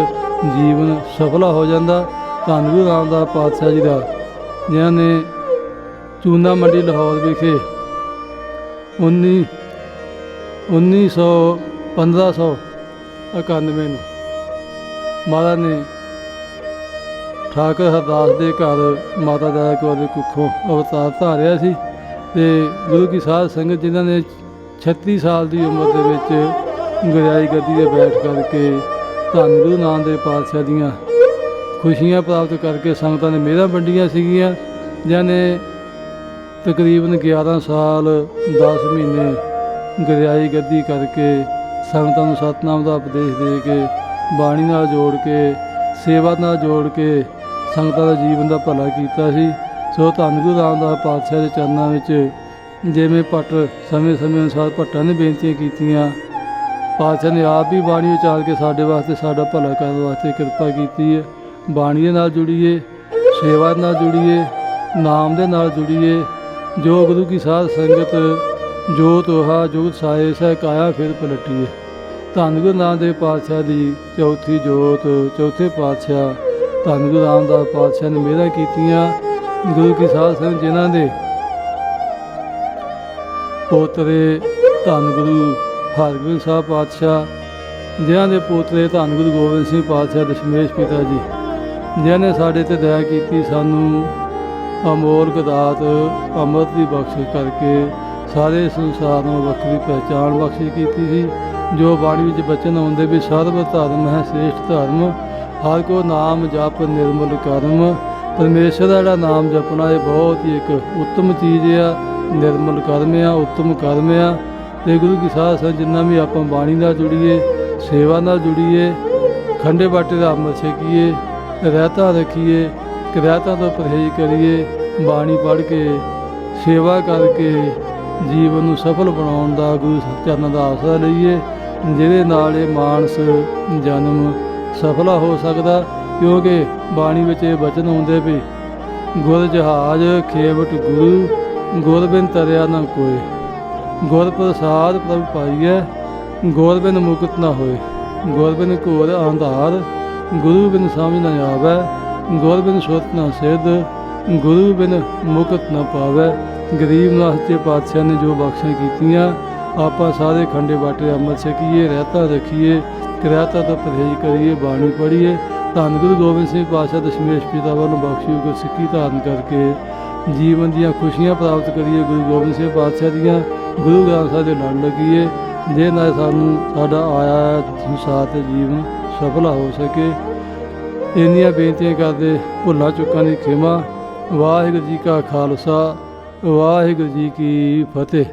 ਜੀਵਨ ਸਫਲਾ ਹੋ ਜਾਂਦਾ। ਧੰਨ ਗੁਰੂ ਰਾਮਦਾਸ ਪਾਤਸ਼ਾਹ ਜੀ ਦਾ ਜਿਨ੍ਹਾਂ ਨੇ ਚੂਨਾ ਮੰਡੀ ਲਾਹੌਰ ਵਿਖੇ 1591 ਨੂੰ ਮਹਾਰਾਜ ਨੇ ਠਾਕਰ ਹਰਦਾਸ ਦੇ ਘਰ ਮਾਤਾ ਦਇਆ ਕੌਰ ਦੇ ਕੁੱਖੋਂ ਅਵਤਾਰ ਧਾਰਿਆ ਸੀ। ਅਤੇ ਗੁਰੂ ਕੀ ਸਾਧ ਸੰਗਤ ਜਿਨ੍ਹਾਂ ਨੇ 36 ਸਾਲ ਦੀ ਉਮਰ ਦੇ ਵਿੱਚ ਗੁਰਿਆਈ ਗੱਦੀ 'ਤੇ ਬੈਠ ਕਰਕੇ ਧੰਨ ਗੁਰੂ ਨਾਨਕ ਦੇਵ ਪਾਤਸ਼ਾਹ ਦੀਆਂ ਖੁਸ਼ੀਆਂ ਪ੍ਰਾਪਤ ਕਰਕੇ ਸੰਗਤਾਂ ਨੇ ਮਿਹਰਾਂ ਵੰਡੀਆਂ ਸੀਗੀਆਂ। ਜਿਨ੍ਹਾਂ ਨੇ ਤਕਰੀਬਨ 11 ਸਾਲ 10 ਮਹੀਨੇ ਗੁਰਿਆਈ ਗੱਦੀ ਕਰਕੇ ਸੰਗਤਾਂ ਨੂੰ ਸਤਿਨਾਮ ਦਾ ਉਪਦੇਸ਼ ਦੇ ਕੇ, ਬਾਣੀ ਨਾਲ ਜੋੜ ਕੇ, ਸੇਵਾ ਨਾਲ ਜੋੜ ਕੇ ਸੰਗਤਾਂ ਦਾ ਜੀਵਨ ਦਾ ਭਲਾ ਕੀਤਾ ਸੀ। ਸੋ ਧੰਨ ਗੁਰੂ ਰਾਮਦਾਸ ਪਾਤਸ਼ਾਹ ਦੇ ਚਰਨਾਂ ਵਿੱਚ ਜਿਵੇਂ ਭੱਟ ਸਮੇਂ ਅਨੁਸਾਰ ਭੱਟਾਂ ਨੇ ਬੇਨਤੀਆਂ ਕੀਤੀਆਂ, ਪਾਤਸ਼ਾਹ ਨੇ ਆਪ ਵੀ ਬਾਣੀ ਉਚਾਰ ਕੇ ਸਾਡੇ ਵਾਸਤੇ, ਸਾਡਾ ਭਲਾ ਕਰਨ ਵਾਸਤੇ ਕਿਰਪਾ ਕੀਤੀ ਹੈ। ਬਾਣੀ ਦੇ ਨਾਲ ਜੁੜੀਏ, ਸੇਵਾ ਨਾਲ ਜੁੜੀਏ, ਨਾਮ ਦੇ ਨਾਲ ਜੁੜੀਏ। ਜੋ ਗੁਰੂ ਕੀ ਸਾਧ ਸੰਗਤ ਜੋ ਤੋਹਾ ਜੁਗਤ ਸਾਏ ਸਹਿ ਕਾਇਆ ਫਿਰ ਪਲਟੀਏ। ਧੰਨ ਗੁਰੂ ਨਾਨਕ ਦੇਵ ਪਾਤਸ਼ਾਹ ਦੀ ਚੌਥੀ ਜੋਤ, ਚੌਥੇ ਪਾਤਸ਼ਾਹ ਧੰਨ ਗੁਰੂ ਰਾਮਦਾਸ ਪਾਤਸ਼ਾਹ ਨੇ ਮਿਹਰਾਂ ਕੀਤੀਆਂ। ਗੁਰੂ ਕੀ ਸਾਧ ਸੰਗਤ ਜਿਨ੍ਹਾਂ ਦੇ ਪੋਤਰੇ ਧੰਨ ਗੁਰੂ ਹਰਗੋਬਿੰਦ ਸਾਹਿਬ ਪਾਤਸ਼ਾਹ, ਜਿਨ੍ਹਾਂ ਦੇ ਪੋਤਰੇ ਧੰਨ ਗੁਰੂ ਗੋਬਿੰਦ ਸਿੰਘ ਪਾਤਸ਼ਾਹ ਦਸ਼ਮੇਸ਼ ਪਿਤਾ ਜੀ, ਜਿਨ੍ਹਾਂ ਨੇ ਸਾਡੇ 'ਤੇ ਦਇਆ ਕੀਤੀ, ਸਾਨੂੰ ਅਮੋਲਕ ਦਾਤ ਅੰਮ੍ਰਿਤ ਦੀ ਬਖਸ਼ਿਸ਼ ਕਰਕੇ ਸਾਰੇ ਸੰਸਾਰ ਨੂੰ ਵੱਖਰੀ ਪਹਿਚਾਣ ਬਖਸ਼ਿਸ਼ ਕੀਤੀ ਸੀ। ਜੋ ਬਾਣੀ ਵਿੱਚ ਬਚਨ ਆਉਂਦੇ ਵੀ ਸਰਬ ਧਰਮ ਹੈ ਸ੍ਰੇਸ਼ਟ ਧਰਮ, ਹਰ ਕੋ ਨਾਮ ਜਪ ਨਿਰਮਲ ਕਰਮ। ਪਰਮੇਸ਼ਰ ਦਾ ਜਿਹੜਾ ਨਾਮ ਜਪਣਾ ਇਹ ਬਹੁਤ ਹੀ ਇੱਕ ਉੱਤਮ ਚੀਜ਼ ਆ, ਨਿਰਮਲ ਕਰਮ ਆ, ਉੱਤਮ ਕਰਮ ਆ। ਅਤੇ ਗੁਰੂ ਕੀ ਸਾਧ ਸੰਗਤ ਜਿੰਨਾ ਵੀ ਆਪਾਂ ਬਾਣੀ ਨਾਲ ਜੁੜੀਏ, ਸੇਵਾ ਨਾਲ ਜੁੜੀਏ, ਖੰਡੇ ਬਾਟੇ ਦਾ ਅੰਮ੍ਰਿਤ ਛਕੀਏ, ਰਹਿਤਾ ਰੱਖੀਏ, ਕਿਰਿਆਤਾਂ ਤੋਂ ਪਰਹੇਜ਼ ਕਰੀਏ, ਬਾਣੀ ਪੜ੍ਹ ਕੇ, ਸੇਵਾ ਕਰਕੇ ਜੀਵਨ ਨੂੰ ਸਫਲ ਬਣਾਉਣ ਦਾ ਗੁਰੂ ਚਰਨਾਂ ਦਾ ਆਸਰਾ ਲਈਏ, ਜਿਹਦੇ ਨਾਲ ਇਹ ਮਾਨਸ ਜਨਮ ਸਫਲਾ ਹੋ ਸਕਦਾ। ਕਿਉਂਕਿ ਬਾਣੀ ਵਿੱਚ ਇਹ ਬਚਨ ਆਉਂਦੇ ਵੀ ਗੁਰ ਜਹਾਜ਼ ਖੇਵਟ ਗੁਰੂ, ਗੁਰ ਬਿਨ ਤਰਿਆ ਨਾ ਕੋਇ, ਗੁਰ ਪ੍ਰਸਾਦ ਪ੍ਰਭ ਪਾਈਐ, ਗੁਰ ਬਿਨ ਮੁਕਤ ਨਾ ਹੋਏ, ਗੁਰ ਬਿਨ ਘੋਰ ਅੰਧਾਰ, ਗੁਰੂ ਬਿਨ ਸਮਝ ਨਾ ਆਵੈ, ਗੁਰ ਬਿਨ ਸੁਰਤ ਨਾ ਸਿੱਧ, ਗੁਰੂ ਬਿਨ ਮੁਕਤ ਨਾ ਪਾਵੈ। ਗਰੀਬ ਨਾਥ ਸੱਚੇ ਪਾਤਸ਼ਾਹ ਨੇ ਜੋ ਬਖਸ਼ਿਸ਼ਾਂ ਕੀਤੀਆਂ, ਆਪਾਂ ਸਾਰੇ ਖੰਡੇ ਬਾਟੇ ਅੰਮ੍ਰਿਤ ਛਕੀਏ, ਰਹਿਤਾ ਰੱਖੀਏ, ਕਿਰਿਆਤਾ ਤੋਂ ਪਰਹੇਜ਼ ਕਰੀਏ, ਬਾਣੀ ਪੜ੍ਹੀਏ। ਧੰਨ ਗੁਰੂ ਗੋਬਿੰਦ ਸਿੰਘ ਪਾਤਸ਼ਾਹ ਦਸ਼ਮੇਸ਼ ਪਿਤਾ ਵੱਲੋਂ ਬਖਸ਼ੀ ਗੁਰ ਸਿੱਖੀ ਧਾਰਨ ਕਰਕੇ ਜੀਵਨ ਦੀਆਂ ਖੁਸ਼ੀਆਂ ਪ੍ਰਾਪਤ ਕਰੀਏ। ਗੁਰੂ ਗੋਬਿੰਦ ਸਿੰਘ ਪਾਤਸ਼ਾਹ ਦੀਆਂ ਗੁਰੂ ਗ੍ਰੰਥ ਸਾਹਿਬ ਦੇ ਲੜ ਲੱਗੀਏ, ਜਿਹਦੇ ਨਾਲ ਸਾਨੂੰ ਸਾਡਾ ਆਇਆ ਸੰਸਾਰ ਤੇ ਜੀਵਨ ਸਫਲਾ ਹੋ ਸਕੇ। ਇੰਨੀਆਂ ਬੇਨਤੀਆਂ ਕਰਦੇ ਭੁੱਲਾਂ ਚੁੱਕਾਂ ਦੀ ਖਿਮਾ। ਵਾਹਿਗੁਰੂ ਜੀ ਕਾ ਖਾਲਸਾ, ਵਾਹਿਗੁਰੂ ਜੀ ਕੀ ਫਤਿਹ।